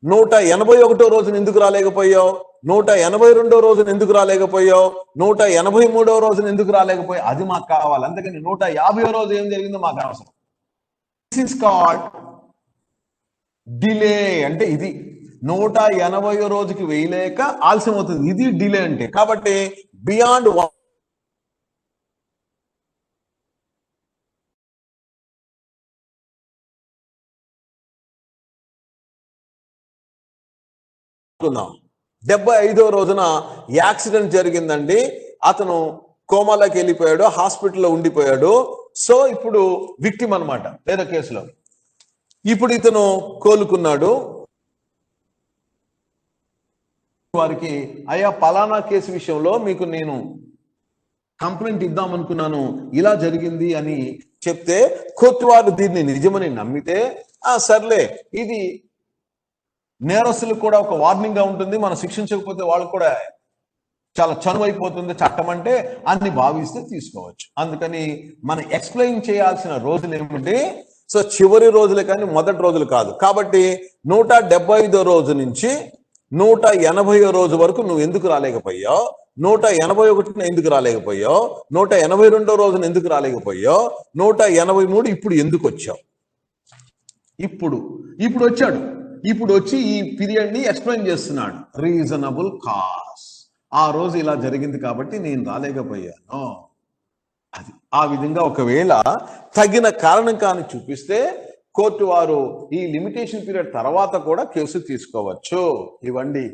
181వ రోజున ఎందుకు రాలేకపోయావు? 182వ రోజున ఎందుకు రాలేకపోయావు? 183వ రోజున ఎందుకు రాలేకపోయావు? అది మాకు కావాలి. అందుకని 150వ రోజు ఏం జరిగిందో మాకు అవసరం. This is called delay. అంటే ఇది 180వ రోజుకి వేయలేక ఆలస్యం అవుతుంది, ఇది డిలే అంటే. కాబట్టి బియాండ్ అనుకుందాం. 75వ రోజున యాక్సిడెంట్ జరిగిందండి, అతను కోమాలోకి వెళ్ళిపోయాడు, హాస్పిటల్లో ఉండిపోయాడు. సో ఇప్పుడు విక్టిమ్ అనమాట వేరే కేసులో. ఇప్పుడు ఇతను కోలుకున్నాడు. వారికి అయ్యా పలానా కేసు విషయంలో మీకు నేను కంప్లైంట్ ఇద్దాం అనుకున్నాను, ఇలా జరిగింది అని చెప్తే కోర్టు వారు దీన్ని నిజమని నమ్మితే సర్లే, ఇది నేరస్తులకు కూడా ఒక వార్నింగ్ గా ఉంటుంది, మనం శిక్షించకపోతే వాళ్ళు కూడా చాలా చనువైపోతుంది చట్టం అంటే అన్ని భావిస్తే తీసుకోవచ్చు. అందుకని మనం ఎక్స్ప్లెయిన్ చేయాల్సిన రోజులు ఏమిటి? సో చివరి రోజులే కానీ మొదటి రోజులు కాదు. కాబట్టి 175వ రోజు నుంచి 180వ రోజు వరకు నువ్వు ఎందుకు రాలేకపోయావు? 181న ఎందుకు రాలేకపోయావు? 182వ రోజున ఎందుకు రాలేకపోయావు? 183 ఇప్పుడు ఎందుకు వచ్చావు? ఇప్పుడు వచ్చాడు. ఇప్పుడు వచ్చి ఈ పీరియడ్ ని ఎక్స్ప్లెయిన్ చేస్తున్నాడు. రీజనబుల్ కాజ్, ఆ రోజు ఇలా జరిగింది కాబట్టి నేను రాలేకపోయాను. అది ఆ విధంగా ఒకవేళ తగిన కారణం కానీ చూపిస్తే కోర్టు వారు ఈ లిమిటేషన్ పీరియడ్ తర్వాత కూడా కేసు తీసుకోవచ్చు. ఇవ్వండి